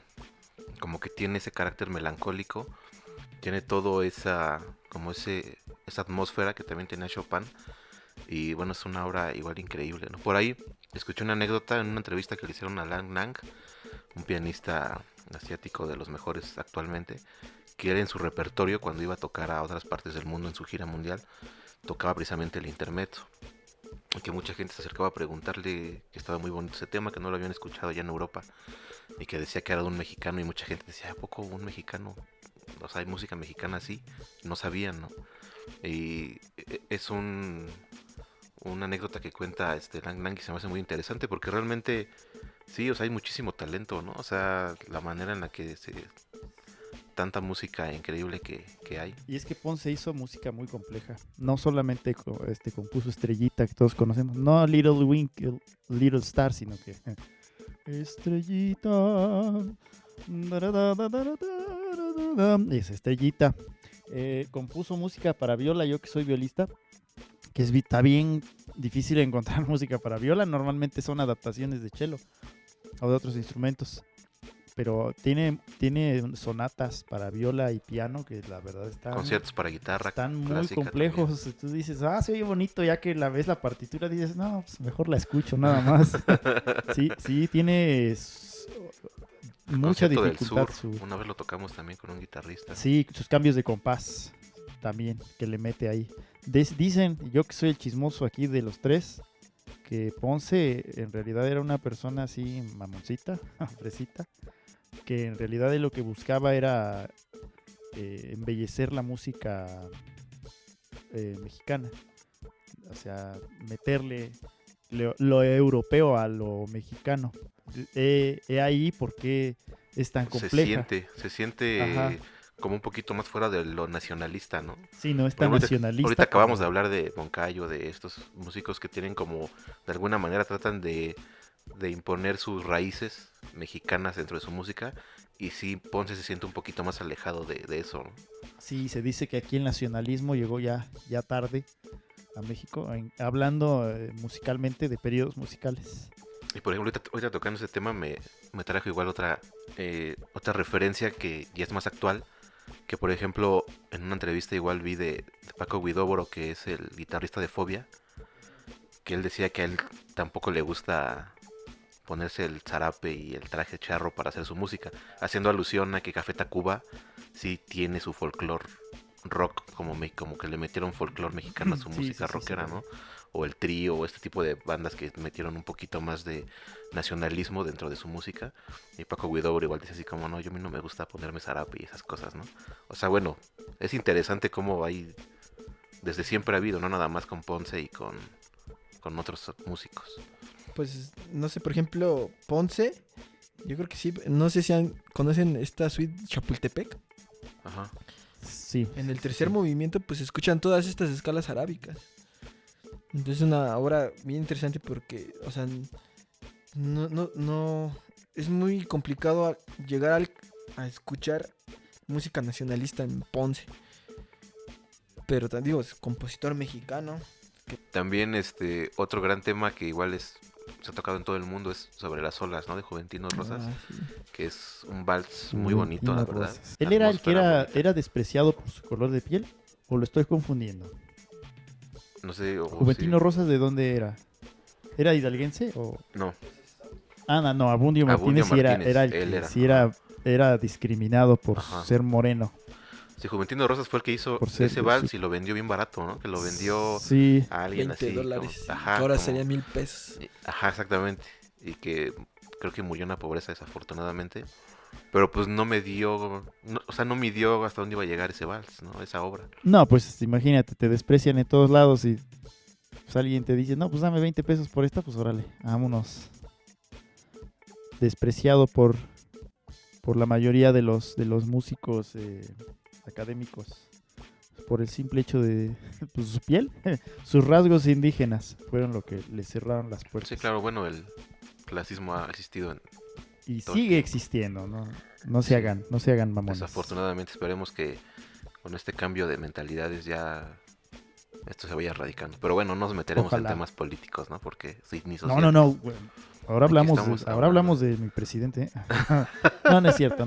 Como que tiene ese carácter melancólico, tiene todo esa atmósfera que también tenía Chopin. Y bueno, es una obra igual increíble, ¿no? Por ahí escuché una anécdota en una entrevista que le hicieron a Lang Lang, un pianista asiático de los mejores actualmente, que él en su repertorio, cuando iba a tocar a otras partes del mundo en su gira mundial, tocaba precisamente el intermezzo. Y que mucha gente se acercaba a preguntarle que estaba muy bonito ese tema, que no lo habían escuchado ya en Europa, y que decía que era de un mexicano, y mucha gente decía, ¿a poco un mexicano? O sea, hay música mexicana así, no sabían, ¿no? Y es una anécdota que cuenta Lang Lang y se me hace muy interesante porque realmente sí, o sea, hay muchísimo talento, ¿no? O sea, la manera en la que tanta música increíble que hay. Y es que Ponce hizo música muy compleja. No solamente compuso Estrellita, que todos conocemos. No Little Winkle, Little Star, sino que Estrellita. Es Estrellita. Compuso música para viola, yo que soy violista, que está bien difícil encontrar música para viola. Normalmente son adaptaciones de cello o de otros instrumentos. pero tiene sonatas para viola y piano que la verdad Conciertos para guitarra están muy clásica complejos. Tú dices, se oye bonito, ya que ves la partitura, dices, no, pues mejor la escucho nada más. Sí, tiene mucha Concierto del dificultad. Sur, una vez lo tocamos también con un guitarrista. Sí, sus cambios de compás también que le mete ahí. Dicen, yo que soy el chismoso aquí de los tres, que Ponce en realidad era una persona así mamoncita, fresita, que en realidad lo que buscaba era embellecer la música mexicana, o sea, meterle lo europeo a lo mexicano. Ahí porque es tan compleja. Se siente Ajá. como un poquito más fuera de lo nacionalista, ¿no? Sí, no es tan nacionalista. Ahorita acabamos de hablar de Moncayo, de estos músicos que tienen como, de alguna manera tratan de imponer sus raíces mexicanas dentro de su música, y sí, Ponce se siente un poquito más alejado de eso, ¿no? Sí, se dice que aquí el nacionalismo llegó ya tarde a México, hablando musicalmente de periodos musicales. Y por ejemplo, ahorita tocando ese tema me trajo igual otra referencia que ya es más actual, que por ejemplo en una entrevista igual vi de Paco Huidobro, que es el guitarrista de Fobia, que él decía que a él tampoco le gusta ponerse el zarape y el traje charro para hacer su música, haciendo alusión a que Café Tacuba sí tiene su folclore rock, como que le metieron folclore mexicano a su música rockera, ¿no? O el Trío, o este tipo de bandas que metieron un poquito más de nacionalismo dentro de su música. Y Paco Huidobro igual dice así como, no, yo a mí no me gusta ponerme zarape y esas cosas, ¿no? O sea, bueno, es interesante cómo hay, desde siempre ha habido, no nada más con Ponce y con otros músicos. Pues, no sé, por ejemplo, Ponce, yo creo que sí, no sé si conocen esta suite Chapultepec. Ajá. Sí. En el tercer movimiento, pues, escuchan todas estas escalas arábicas. Entonces, una obra bien interesante porque, o sea, no, es muy complicado llegar a escuchar música nacionalista en Ponce. Pero, digo, es compositor mexicano. También otro gran tema que igual se ha tocado en todo el mundo es sobre las olas, ¿no? De Juventino Rosas, Sí. que es un vals muy bonito, la verdad. Rosas. ¿Él era el que Atmósfera era despreciado por su color de piel? ¿O lo estoy confundiendo? No sé. ¿Juventino sí. Rosas de dónde era? ¿Era hidalguense o...? No. No, Abundio Martínez sí era el que sí era discriminado por ser moreno. Sí, Juventino Rosas fue el que hizo ese vals y lo vendió bien barato, ¿no? Que lo vendió a alguien así. $20. Como, que ahora sería $1,000. Ajá, exactamente. Y que creo que murió en la pobreza desafortunadamente. Pero pues no midió hasta dónde iba a llegar ese vals, ¿no? Esa obra. No, pues imagínate, te desprecian en todos lados y pues alguien te dice, no, pues dame 20 pesos por esta, pues órale, vámonos. Despreciado por la mayoría de los músicos académicos, por el simple hecho de pues, su piel, sus rasgos indígenas fueron lo que le cerraron las puertas. Sí, claro, bueno, el clasismo ha existido y sigue existiendo, no se hagan mamones. Desafortunadamente, esperemos que con este cambio de mentalidades ya esto se vaya erradicando. Pero bueno, no nos meteremos en temas políticos, ¿no? Porque sí, ni social. No. Bueno, ahora hablamos de mi presidente. No es cierto.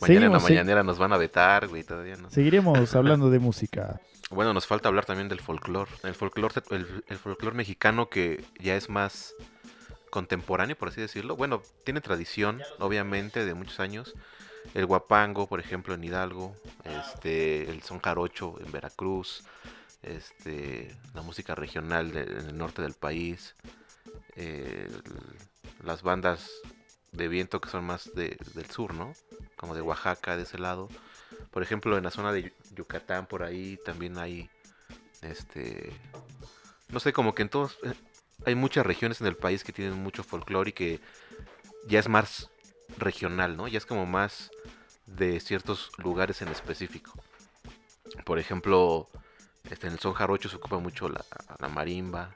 Mañana en la mañanera nos van a vetar, güey, todavía no. Seguiremos hablando de música. Bueno, nos falta hablar también del folclore. El folclore mexicano, que ya es más contemporáneo, por así decirlo. Bueno, tiene tradición, obviamente, de muchos años. El guapango, por ejemplo, en Hidalgo. El son jarocho en Veracruz. La música regional en el norte del país. Las bandas de viento que son más del sur, ¿no? Como de Oaxaca, de ese lado. Por ejemplo, en la zona de Yucatán, por ahí también hay, no sé, como que en todos, hay muchas regiones en el país que tienen mucho folclore y que ya es más regional, ¿no? Ya es como más de ciertos lugares en específico. Por ejemplo, en el son jarocho se ocupa mucho la marimba,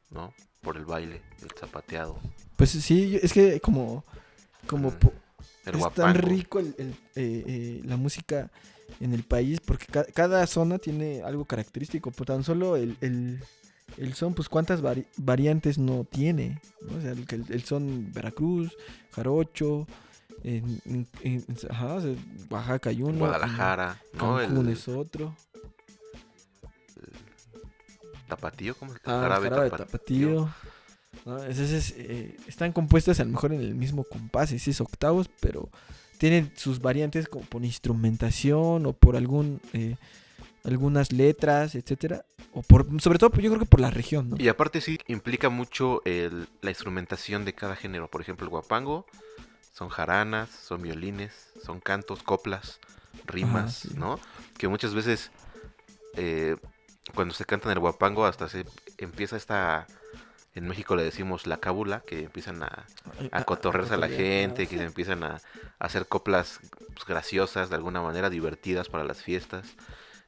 ¿no? Por el baile, el zapateado. Pues sí, es que como el es guapango. tan rico la música en el país, porque cada zona tiene algo característico. Por tan solo el el son, pues cuántas variantes no tiene, ¿no? O sea, el son Veracruz, Jarocho, ajá, o sea, Oaxaca hay uno, Guadalajara, ¿no? Cancún es otro. Tapatío, ¿cómo es? Jarabe de tapatío. ¿No? Entonces, están compuestas a lo mejor en el mismo compás, es octavos, pero tienen sus variantes como por instrumentación o por algunas letras, etcétera, o sobre todo yo creo que por la región, ¿no? Y aparte sí implica mucho la instrumentación de cada género. Por ejemplo, el guapango son jaranas, son violines, son cantos, coplas, rimas, Sí. ¿no? Que muchas veces cuando se canta en el guapango hasta se empieza en México le decimos la cábula, que empiezan a cotorrearse a la gente, que se empiezan a hacer coplas pues, graciosas, de alguna manera divertidas para las fiestas.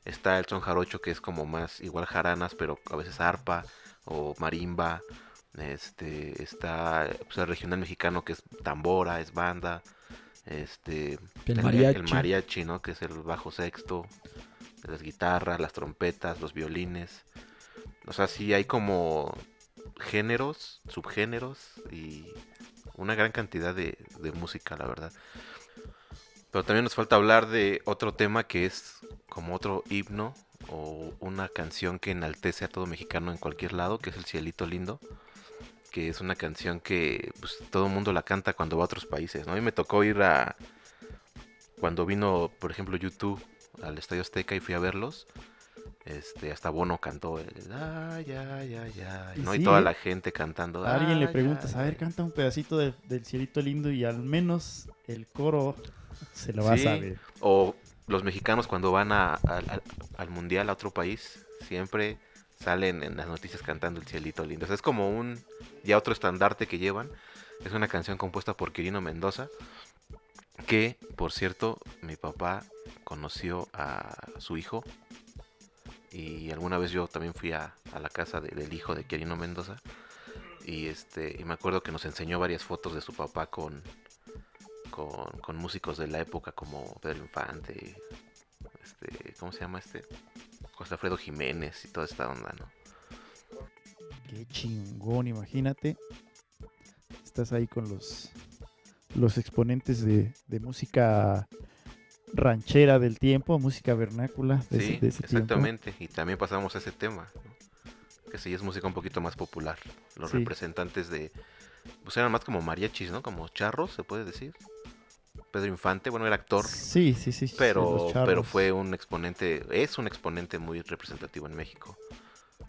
Está el son jarocho, que es como más igual jaranas, pero a veces arpa o marimba. Está pues, el regional mexicano, que es tambora, es banda. El mariachi, ¿no? Que es el bajo sexto, las guitarras, las trompetas, los violines. O sea, sí hay como géneros, subgéneros y una gran cantidad de música, la verdad. Pero también nos falta hablar de otro tema que es como otro himno o una canción que enaltece a todo mexicano en cualquier lado, que es el Cielito Lindo, que es una canción que pues, todo el mundo la canta cuando va a otros países, ¿no? A mí me tocó ir cuando vino, por ejemplo, YouTube al Estadio Azteca y fui a verlos. Hasta Bono cantó el ay, ay, ay, ay, ¿no? Sí, y toda la gente cantando. A alguien le ay, preguntas, ay, a ver, ay. canta un pedacito del Cielito Lindo y al menos el coro se lo va a Sí, saber. o los mexicanos cuando van al mundial a otro país, siempre salen en las noticias cantando el Cielito Lindo. O sea, es como ya otro estandarte que llevan. Es una canción compuesta por Quirino Mendoza, que, por cierto, mi papá conoció a su hijo. Y alguna vez yo también fui a la casa del hijo de Quirino Mendoza. Y me acuerdo que nos enseñó varias fotos de su papá con músicos de la época como Pedro Infante, ¿cómo se llama José Alfredo Jiménez y toda esta onda, ¿no? Qué chingón, imagínate. Estás ahí con los exponentes de música ranchera del tiempo, música vernácula de Sí, ese tiempo. exactamente. Y también pasamos a ese tema, ¿no? Que sí es música un poquito más popular. Los Sí. representantes pues eran más como mariachis, ¿no? Como charros, se puede decir. Pedro Infante, bueno, era actor, Sí, pero los charros. fue es un exponente muy representativo en México.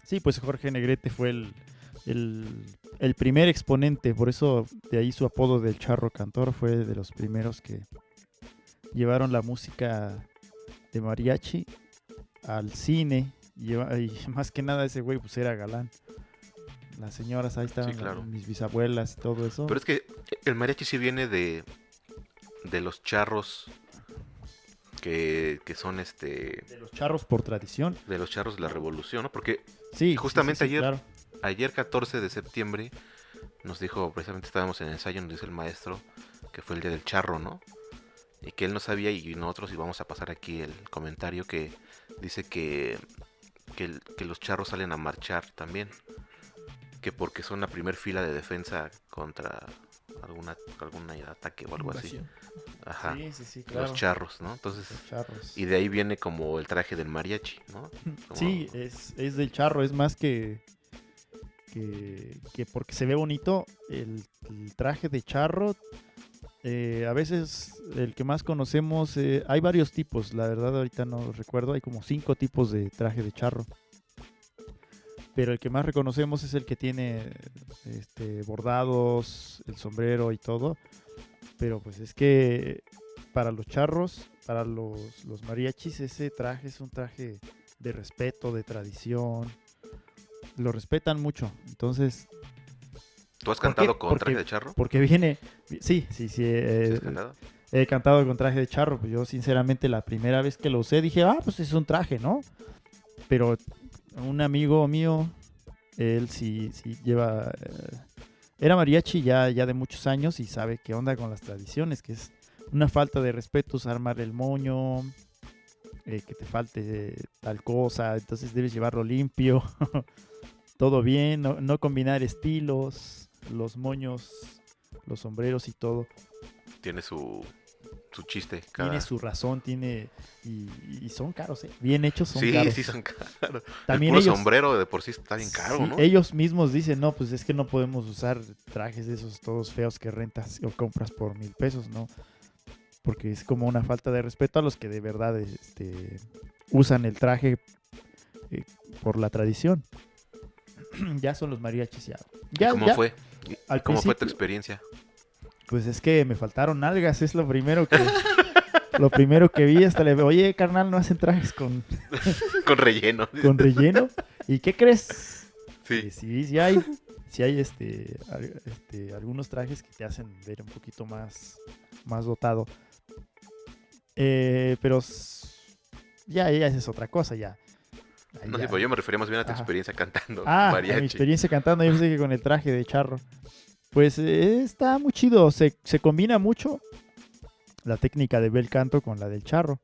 Sí, pues Jorge Negrete fue el primer exponente, por eso de ahí su apodo del charro cantor, fue de los primeros que llevaron la música de mariachi al cine. Y más que nada ese güey pues era galán. Las señoras ahí estaban, Sí, claro. mis bisabuelas y todo eso. Pero es que el mariachi sí viene de los charros que son de los charros por tradición. de los charros de la revolución, ¿no? Porque Sí, justamente ayer- claro. ayer 14 de septiembre nos dijo, precisamente estábamos en el ensayo, nos dice el maestro que fue el día del charro, ¿no? Y que él no sabía y nosotros íbamos a pasar aquí el comentario que dice que los charros salen a marchar también, que porque son la primer fila de defensa contra algún ataque o algo así. Invasión. Ajá. Sí, claro. Los charros, ¿no? Entonces, Los charros. y de ahí viene como el traje del mariachi, ¿no? Como- Sí, es del charro, es más que porque se ve bonito el traje de charro. A veces el que más conocemos, hay varios tipos, la verdad ahorita no recuerdo, hay como 5 tipos de traje de charro. Pero el que más reconocemos es el que tiene bordados, el sombrero y todo. Pero pues es que para los charros, para los mariachis, ese traje es un traje de respeto, de tradición. Lo respetan mucho. Entonces, ¿Tú has ¿por qué? cantado con Porque- traje de charro? porque viene... Sí, ¿Sí he has cantado? cantado con traje de charro. Pues yo sinceramente la primera vez que lo usé dije, pues es un traje, ¿no? Pero un amigo mío, él sí lleva... era mariachi ya de muchos años y sabe qué onda con las tradiciones, que es una falta de respeto armar el moño, que te falte tal cosa, entonces debes llevarlo limpio. todo bien, no combinar estilos, los moños, los sombreros y todo. Tiene su chiste. Tiene su razón, y son caros, ¿eh? Bien hechos son Sí, caros. sí, son caros. También el puro ellos, sombrero de por sí está bien caro, sí, ¿no? ellos mismos dicen, no, pues es que no podemos usar trajes de esos todos feos que rentas o compras por 1,000 pesos, ¿no? Porque es como una falta de respeto a los que de verdad usan el traje por la tradición. Ya son los mariachis ya. ¿Y cómo fue? Al ¿Cómo fue tu principio, experiencia? pues es que me faltaron nalgas, es lo primero que vi. Hasta le oye, carnal, ¿no hacen trajes con Con relleno. relleno? ¿Y qué crees? Sí. Sí hay algunos trajes que te hacen ver un poquito más dotado. Pero ya esa es otra cosa, ya. Ahí No ya. sé, pero yo me refería más bien a tu Ajá. experiencia cantando A mi mariachi. experiencia cantando, yo pensé que con el traje de charro. Pues está muy chido, se combina mucho la técnica de bel canto con la del charro.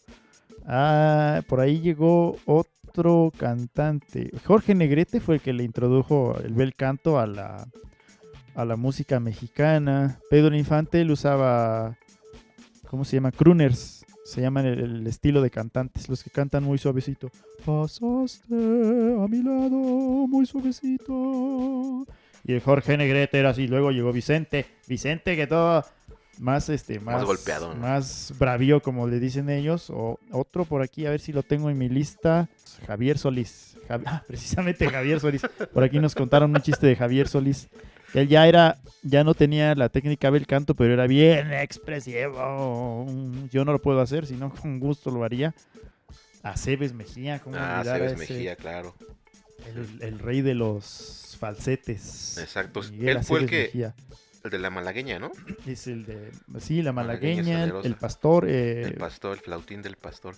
Por ahí llegó otro cantante. Jorge Negrete fue el que le introdujo el bel canto a la música mexicana. Pedro Infante él usaba, ¿cómo se llama? Crooners. Se llaman el estilo de cantantes, los que cantan muy suavecito. Pasaste a mi lado muy suavecito. Y el Jorge Negrete era así. Luego llegó Vicente que todo más golpeado, ¿no? más bravío, como le dicen ellos. O otro por aquí, a ver si lo tengo en mi lista. Javier Solís. Precisamente Javier Solís. Por aquí nos contaron un chiste de Javier Solís. Él ya no tenía la técnica bel canto, pero era bien expresivo. Yo no lo puedo hacer, sino con gusto lo haría. Aceves Mejía, ¿cómo olvidar a Aceves ese? Mejía, claro. El rey de los falsetes. Exacto. Miguel Él fue el Aceves que... Mejía. El de la malagueña, ¿no? Es el de... Sí, la Malagueña malagueña, Salerosa. el pastor. El pastor, el flautín del pastor.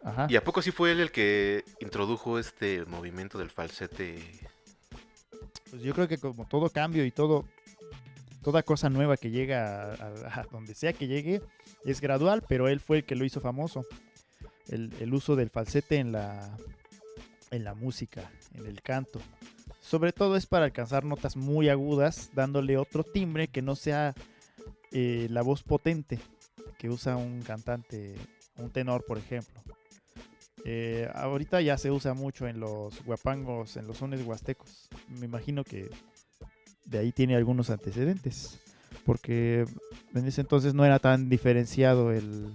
Ajá. ¿Y a poco sí fue él el que introdujo este movimiento del falsete? Pues yo creo que como todo cambio y toda cosa nueva que llega a donde sea que llegue, es gradual, pero él fue el que lo hizo famoso. El uso del falsete en la música, en el canto. Sobre todo es para alcanzar notas muy agudas, dándole otro timbre que no sea la voz potente que usa un cantante, un tenor, por ejemplo. Ahorita ya se usa mucho en los guapangos, en los sones huastecos. Me imagino que de ahí tiene algunos antecedentes, porque en ese entonces no era tan diferenciado el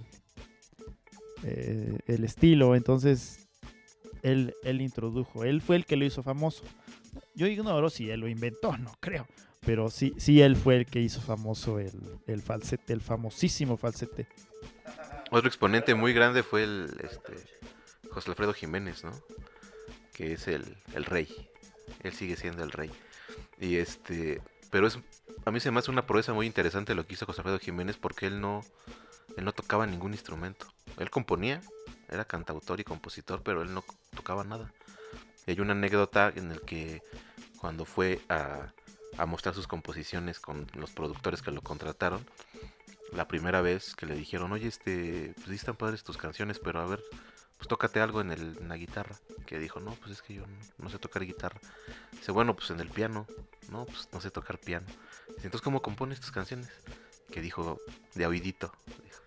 estilo. Entonces él introdujo, él fue el que lo hizo famoso. Yo ignoro si él lo inventó, no creo, pero sí él fue el que hizo famoso el falsete, el famosísimo falsete. Otro exponente muy grande fue el José Alfredo Jiménez, ¿no? Que es el rey. Él sigue siendo el rey. Y pero a mí se me hace una proeza muy interesante lo que hizo José Alfredo Jiménez, porque él no tocaba ningún instrumento. Él componía, era cantautor y compositor, pero él no tocaba nada. Y hay una anécdota en el que cuando fue a mostrar sus composiciones con los productores que lo contrataron, la primera vez que le dijeron, oye, pues sí están padres tus canciones, pero a ver, pues tócate algo en la guitarra. Que dijo, no, pues es que yo no sé tocar guitarra. Dice, bueno, pues en el piano. No, pues no sé tocar piano. Dice, entonces, ¿cómo compones tus canciones? Que dijo, de oídito. Dijo.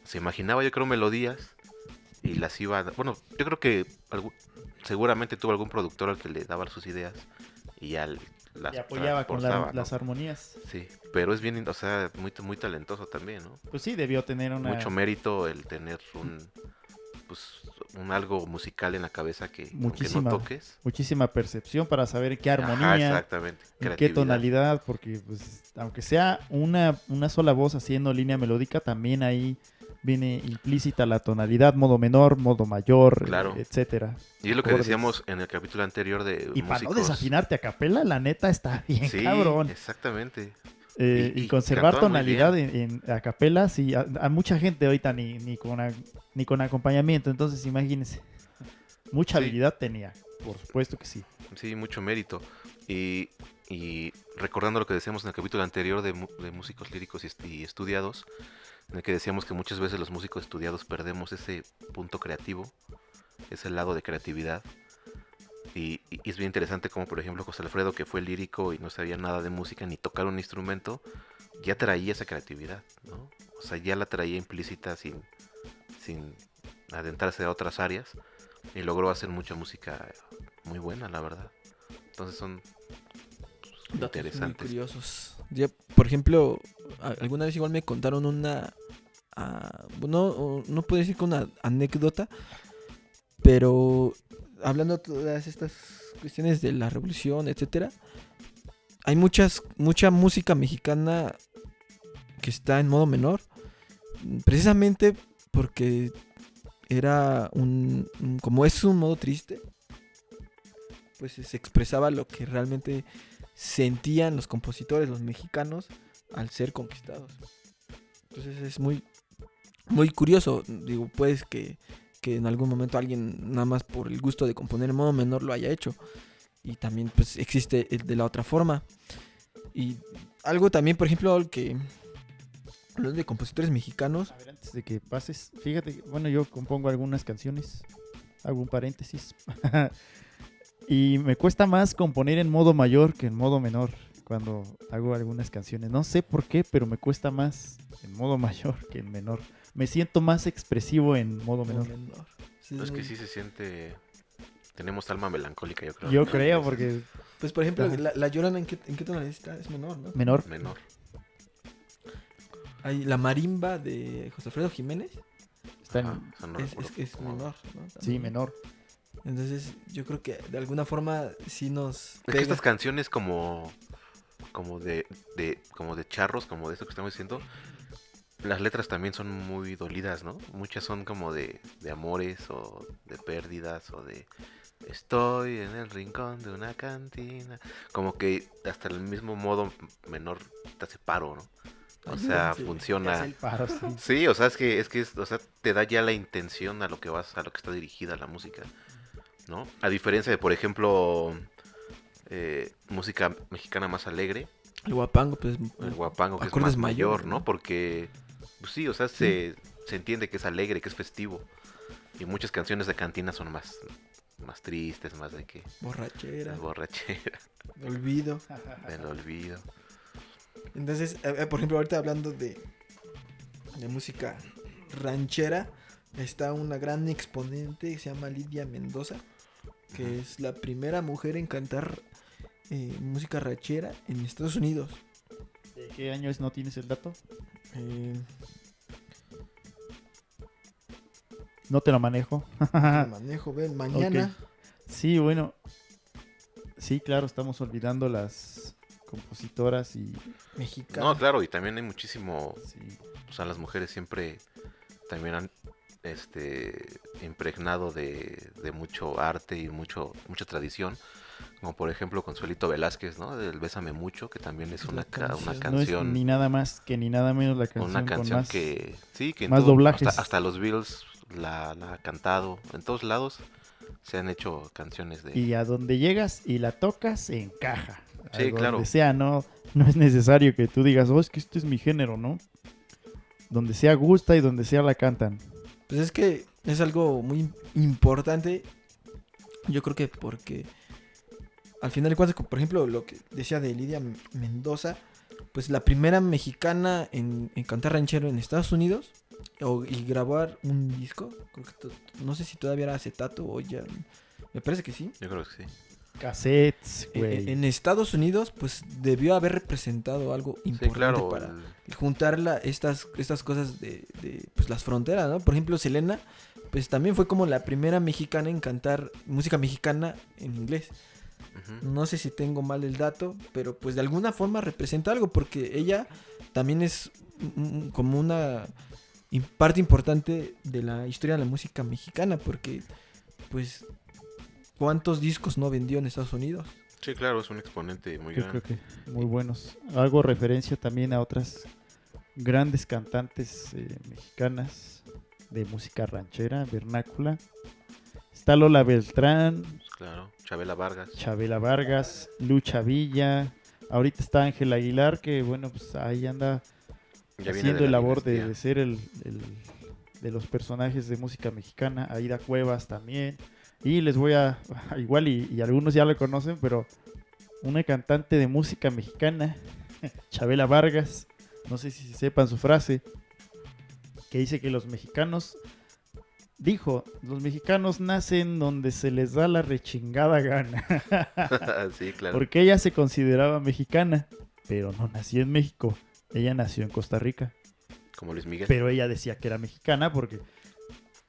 Se imaginaba, yo creo, melodías y las iba... Bueno, yo creo que seguramente tuvo algún productor al que le daba sus ideas y ya las Y apoyaba con transportaba, ¿no? las armonías. Sí, pero es bien, o sea, muy, muy talentoso también, ¿no? Pues sí, debió tener Mucho mérito el tener un algo musical en la cabeza que aunque no toques. Muchísima percepción para saber en qué Ajá, armonía, exactamente. en qué tonalidad, porque pues aunque sea una sola voz haciendo línea melódica, también ahí viene implícita la tonalidad, modo menor, modo mayor, Claro. etcétera. Y es lo que Acordes. decíamos en el capítulo anterior de Y para no músicos. desafinarte a capela, la neta está bien Sí, cabrón. exactamente. Y conservar cantaban muy tonalidad en a capela, sí, a mucha gente ahorita ni con acompañamiento, entonces imagínense. Mucha Sí. habilidad tenía, por supuesto que sí. Sí, mucho mérito. Y recordando lo que decíamos en el capítulo anterior de músicos líricos y estudiados, en el que decíamos que muchas veces los músicos estudiados perdemos ese punto creativo, ese lado de creatividad. y es bien interesante como, por ejemplo, José Alfredo, que fue lírico y no sabía nada de música ni tocar un instrumento, ya traía esa creatividad, ¿no? O sea, ya la traía implícita sin adentrarse a otras áreas y logró hacer mucha música muy buena, la verdad. Entonces son Datos muy interesantes. curiosos. Ya, por ejemplo, alguna vez igual me contaron no puedo decir que una anécdota, pero hablando de todas estas cuestiones de la revolución, etcétera, hay mucha música mexicana que está en modo menor, precisamente porque era como es un modo triste, pues se expresaba lo que realmente sentían los compositores, los mexicanos, al ser conquistados. Entonces es muy, muy curioso. Digo, pues que en algún momento alguien nada más por el gusto de componer en modo menor lo haya hecho. Y también pues existe el de la otra forma. Y algo también, por ejemplo, hablando de compositores mexicanos. A ver, antes de que pases, fíjate, bueno, yo compongo algunas canciones, hago un paréntesis. Y me cuesta más componer en modo mayor que en modo menor cuando hago algunas canciones. No sé por qué, pero me cuesta más en modo mayor que en menor. Me siento más expresivo en modo menor. Sí, Es que sí se siente... Tenemos alma melancólica, yo creo. Yo creo, porque Pues por ejemplo, Ajá. la Llorona, ¿en qué tonalidad está? Es menor, ¿no? menor. Menor. Hay la marimba de José Alfredo Jiménez. Está en- Ajá, o sea, no recuerdo Es cómo- menor, ¿no? sí, También. menor. Entonces, yo creo que de alguna forma sí nos Es que pega. estas canciones como de charros, como de esto que estamos diciendo, las letras también son muy dolidas, ¿no? Muchas son como de amores o de pérdidas o de estoy en el rincón de una cantina. Como que hasta el mismo modo menor te hace paro, ¿no? O sea, Sí, Te funciona. hace el paro, sí. Sí, o sea, o sea, te da ya la intención a lo que a lo que está dirigida la música, ¿no? A diferencia de, por ejemplo, música mexicana más alegre, El guapango, pues. el guapango, que es acordes más mayor, mayores, ¿no? Porque, pues sí, o sea, se entiende que es alegre, que es festivo. Y muchas canciones de cantina son más tristes, más de que Borrachera, es borrachera, olvido. del olvido. Entonces, por ejemplo, ahorita hablando de música ranchera, está una gran exponente que se llama Lidia Mendoza, que Ujú. es la primera mujer en cantar música ranchera en Estados Unidos. ¿De qué año es? ¿No tienes el dato? Eh, No te lo manejo. lo manejo, ven, mañana. Sí, bueno. Sí, claro, estamos olvidando las compositoras y... Mexicana. No, claro, y también hay muchísimo, Sí, o sea, las mujeres siempre también han impregnado de mucho arte y mucha tradición, como por ejemplo Consuelito Velázquez, ¿no? Del Bésame Mucho, que también es La una canción. no es canción, ni nada más que ni nada menos la canción, una con canción más... que sí, que en más todo- doblajes. hasta los Beatles la ha cantado, en todos lados se han hecho canciones de... Y a donde llegas y la tocas, encaja. A Sí, donde claro. sea, no es necesario que tú digas, oh, es que este es mi género, ¿no? Donde sea gusta y donde sea la cantan. Pues es que es algo muy importante. Yo creo que porque al final de cuentas, por ejemplo, lo que decía de Lidia Mendoza, pues la primera mexicana en cantar ranchero en Estados Unidos y grabar un disco. Creo que no sé si todavía era acetato o ya. Me parece que sí. Yo creo que sí. Cassettes, güey. En Estados Unidos, pues debió haber representado algo Sí, importante claro. para juntar estas cosas de pues, las fronteras, ¿no? Por ejemplo, Selena, pues también fue como la primera mexicana en cantar música mexicana en inglés. Ujú. No sé si tengo mal el dato, pero pues de alguna forma representa algo, porque ella también es como una parte importante de la historia de la música mexicana, porque pues ¿cuántos discos no vendió en Estados Unidos? Sí, claro, es un exponente muy Yo grande. creo que muy buenos. Hago referencia también a otras grandes cantantes mexicanas de música ranchera, vernácula. Está Lola Beltrán, Pues claro, Chabela Vargas. Chabela Vargas, Lucha Villa. Ahorita está Ángel Aguilar, que bueno, pues ahí anda Ya viene haciendo de el la labor de dinastía. ser de los personajes de música mexicana. Aida Cuevas también. Y les voy a, igual y algunos ya lo conocen, pero una cantante de música mexicana, Chabela Vargas, no sé si sepan su frase, que dice que los mexicanos nacen donde se les da la rechingada gana. Sí, claro. Porque ella se consideraba mexicana, pero no nació en México. Ella nació en Costa Rica. Como Luis Miguel. Pero ella decía que era mexicana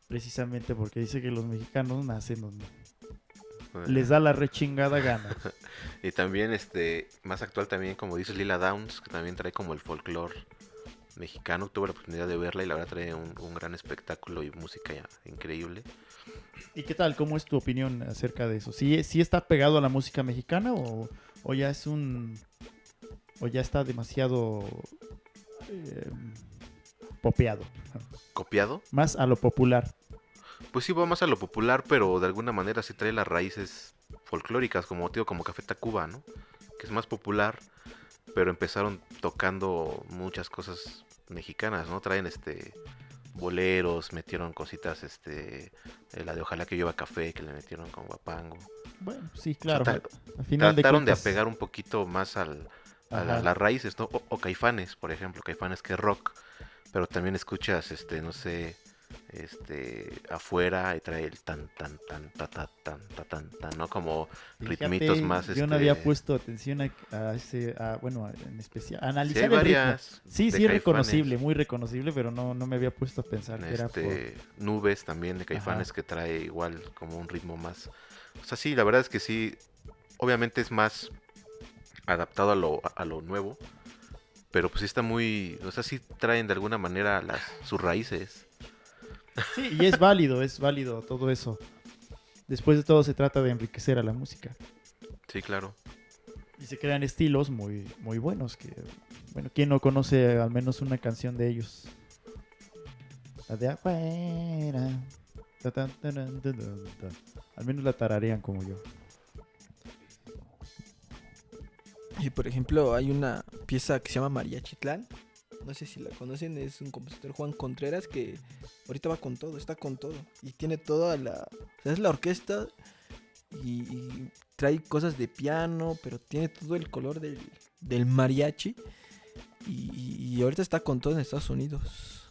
precisamente porque dice que los mexicanos nacen donde les da la rechingada gana. Y también, más actual también, como dices, Lila Downs, que también trae como el folclore mexicano. Tuve la oportunidad de verla y la verdad trae un gran espectáculo y música ya increíble. ¿Y qué tal? ¿Cómo es tu opinión acerca de eso? ¿Sí está pegado a la música mexicana o ya es o ya está demasiado popeado? ¿Copiado? Más a lo popular. Pues sí, va más a lo popular, pero de alguna manera sí trae las raíces folclóricas, como tío, como Café Tacuba, ¿no? Que es más popular, pero empezaron tocando muchas cosas mexicanas, ¿no? Traen boleros, metieron cositas, la de Ojalá que llueva café, que le metieron con guapango. Bueno, sí, claro. Al final trataron de cuentas, apegar un poquito más a ajá, las raíces, ¿no? O Caifanes, por ejemplo, Caifanes que es rock, pero también escuchas, no sé, afuera y trae el tan tan tan ta ta tan ta tan tan, ¿no? Como fíjate, ritmitos más yo no había puesto atención bueno, en especial, a Sí, analizar hay el ritmo. varias Sí, de sí, Caifanes. reconocible, muy reconocible, pero no me había puesto a pensar que era por... Nubes también de Caifanes, Ajá, que trae igual como un ritmo más, o sea, sí, la verdad es que sí, obviamente es más adaptado a lo nuevo, pero pues sí está muy, o sea, sí traen de alguna manera sus raíces. sí, y es válido todo eso. Después de todo se trata de enriquecer a la música. Sí, claro. Y se crean estilos muy, muy buenos que, bueno, ¿quién no conoce al menos una canción de ellos? La de afuera. Ta, ta, ta, ta, ta, ta. Al menos la tararean como yo. Y por ejemplo, hay una pieza que se llama Mariachitlán. No sé si la conocen, es un compositor, Juan Contreras, que ahorita va con todo, está con todo. Y tiene toda o sea, es la orquesta y trae cosas de piano, pero tiene todo el color del mariachi. Y ahorita está con todo en Estados Unidos.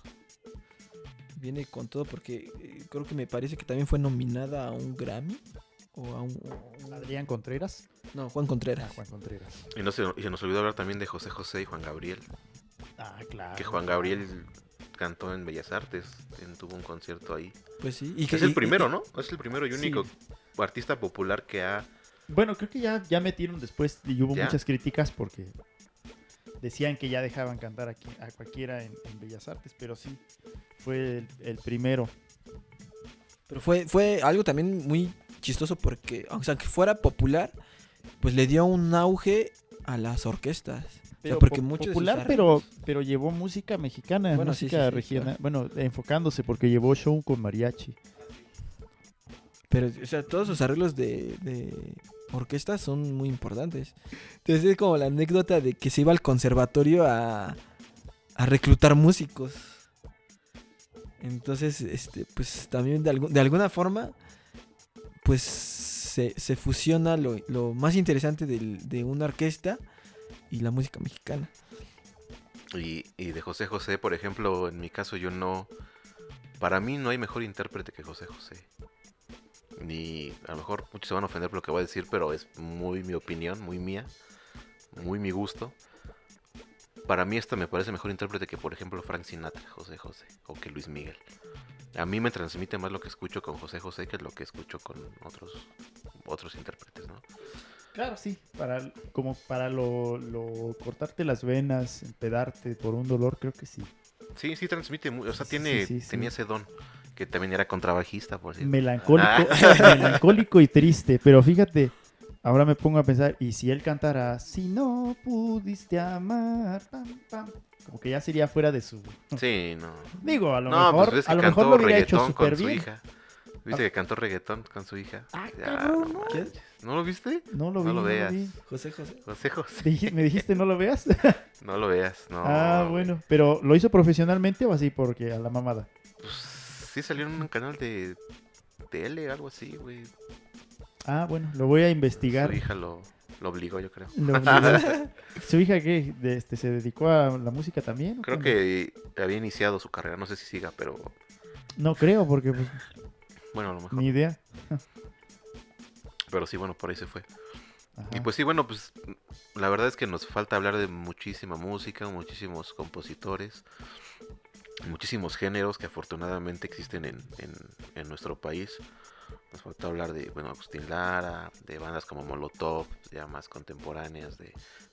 Viene con todo porque creo que me parece que también fue nominada a un Grammy. O a un... Adrián Contreras. No, Juan Contreras. Juan Contreras. Y se nos olvidó hablar también de José José y Juan Gabriel. Ah, claro. Que Juan Gabriel cantó en Bellas Artes, tuvo un concierto ahí. Pues sí. Es el primero, ¿no? Es el primero y Sí. único artista popular que ha... Bueno, creo que ya metieron después y hubo ¿Ya? muchas críticas porque decían que ya dejaban cantar a cualquiera en Bellas Artes, pero sí, fue el primero. Pero fue algo también muy chistoso porque, aunque fuera popular, pues le dio un auge a las orquestas. Pero porque muchos de sus popular, arreglos- pero llevó música mexicana, Bueno, música sí, regional. claro. Bueno, enfocándose porque llevó show con mariachi. Pero, o sea, todos sus arreglos de orquesta son muy importantes. Entonces es como la anécdota de que se iba al conservatorio a reclutar músicos. Entonces, pues también de alguna forma, pues se fusiona lo más interesante de una orquesta y la música mexicana. Y de José José, por ejemplo, en mi caso para mí no hay mejor intérprete que José José. Ni, a lo mejor muchos se van a ofender por lo que voy a decir, pero es muy mi opinión, muy mía, muy mi gusto. Para mí me parece mejor intérprete que, por ejemplo, Frank Sinatra, José José, o que Luis Miguel. A mí me transmite más lo que escucho con José José que lo que escucho con otros intérpretes, ¿no? Claro, sí. Como para lo cortarte las venas, empedarte por un dolor, creo que sí. Sí, transmite, o sea, Sí, sí. tenía ese don, que también era contrabajista, por cierto. Melancólico, melancólico y triste. Pero fíjate, ahora me pongo a pensar, ¿y si él cantara Si no pudiste amar? Pam, pam? Como que ya sería fuera de su... Sí, no. Digo, a lo No, mejor, pues ves que a lo mejor cantó lo hubiera hecho reggaetón súper con su bien. hija. ¿Viste que cantó reggaetón con su hija? Ah, Ya, cabrón, no ¿no? manches. ¿No lo viste? No lo vi, No lo no lo veas. vi. José José. José José. ¿Me dijiste no lo veas? No lo veas, no. Ah, bueno. ¿Pero lo hizo profesionalmente o así porque a la mamada? Pues sí salió en un canal tele, algo así, güey. Ah, bueno, lo voy a investigar. Su hija lo obligó, yo creo. Lo obligó. ¿Su hija qué? ¿Se dedicó a la música también? ¿O Creo qué onda? que había iniciado su carrera, no sé si siga, pero No creo, porque pues, bueno, a lo mejor. ni idea. Pero sí, bueno, por ahí se fue. Ajá. Y pues sí, bueno, pues la verdad es que nos falta hablar de muchísima música, muchísimos compositores, muchísimos géneros que afortunadamente existen en nuestro país. Nos falta hablar de, bueno, Agustín Lara, de bandas como Molotov, ya más contemporáneas,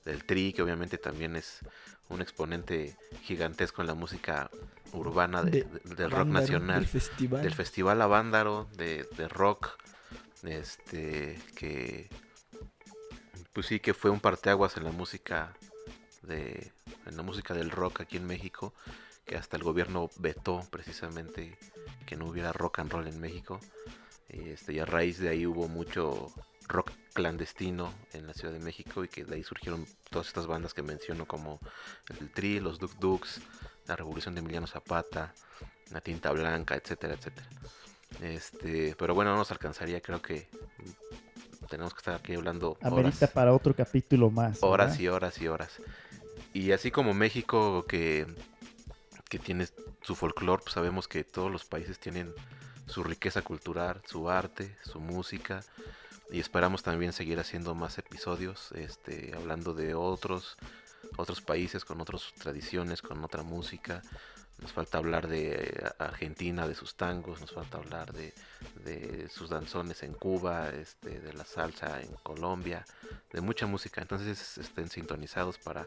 del Tri, que obviamente también es un exponente gigantesco en la música urbana del rock Avándaro, nacional, del del festival Avándaro, de rock, que pues sí que fue un parteaguas en la música del rock aquí en México, que hasta el gobierno vetó precisamente que no hubiera rock and roll en México. Y a raíz de ahí hubo mucho rock clandestino en la Ciudad de México, y que de ahí surgieron todas estas bandas que menciono, como el Tri, los Duk Duks, la Revolución de Emiliano Zapata, la Tinta Blanca, etcétera, etcétera. Pero bueno, no nos alcanzaría, creo que tenemos que estar aquí hablando Amerita horas, para otro capítulo más. horas ¿verdad? y horas y horas. Y así como México, que tiene su folclore, pues sabemos que todos los países tienen su riqueza cultural, su arte, su música, y esperamos también seguir haciendo más episodios, hablando de otros países con otras tradiciones, con otra música. Nos falta hablar de Argentina, de sus tangos, nos falta hablar de sus danzones en Cuba, de la salsa en Colombia, de mucha música. Entonces estén sintonizados para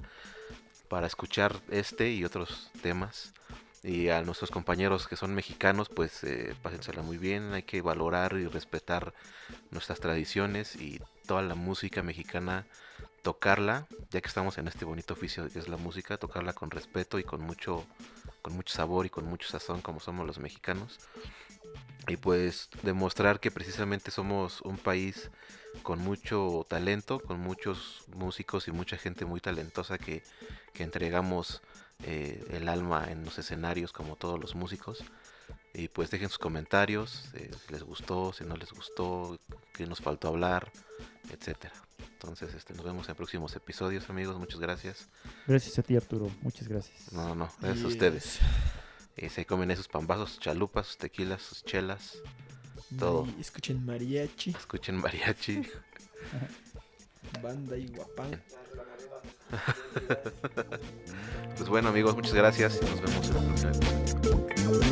escuchar y otros temas. Y a nuestros compañeros que son mexicanos, pues pásensela muy bien. Hay que valorar y respetar nuestras tradiciones y toda la música mexicana, tocarla, ya que estamos en este bonito oficio que es la música, tocarla con respeto y con mucho sabor y con mucho sazón, como somos los mexicanos. Y pues demostrar que precisamente somos un país con mucho talento, con muchos músicos y mucha gente muy talentosa que entregamos el alma en los escenarios, como todos los músicos. Y pues dejen sus comentarios, si les gustó, si no les gustó, qué nos faltó hablar, etcétera. Entonces nos vemos en próximos episodios, amigos. Muchas gracias. Gracias a ti, Arturo. Muchas gracias. No, gracias a ustedes. Se comen esos pambazos, sus chalupas, sus tequilas, sus chelas, todo. Y escuchen mariachi, Escuchen mariachi. banda y guapán. Pues bueno, amigos, muchas gracias y nos vemos en el próximo episodio.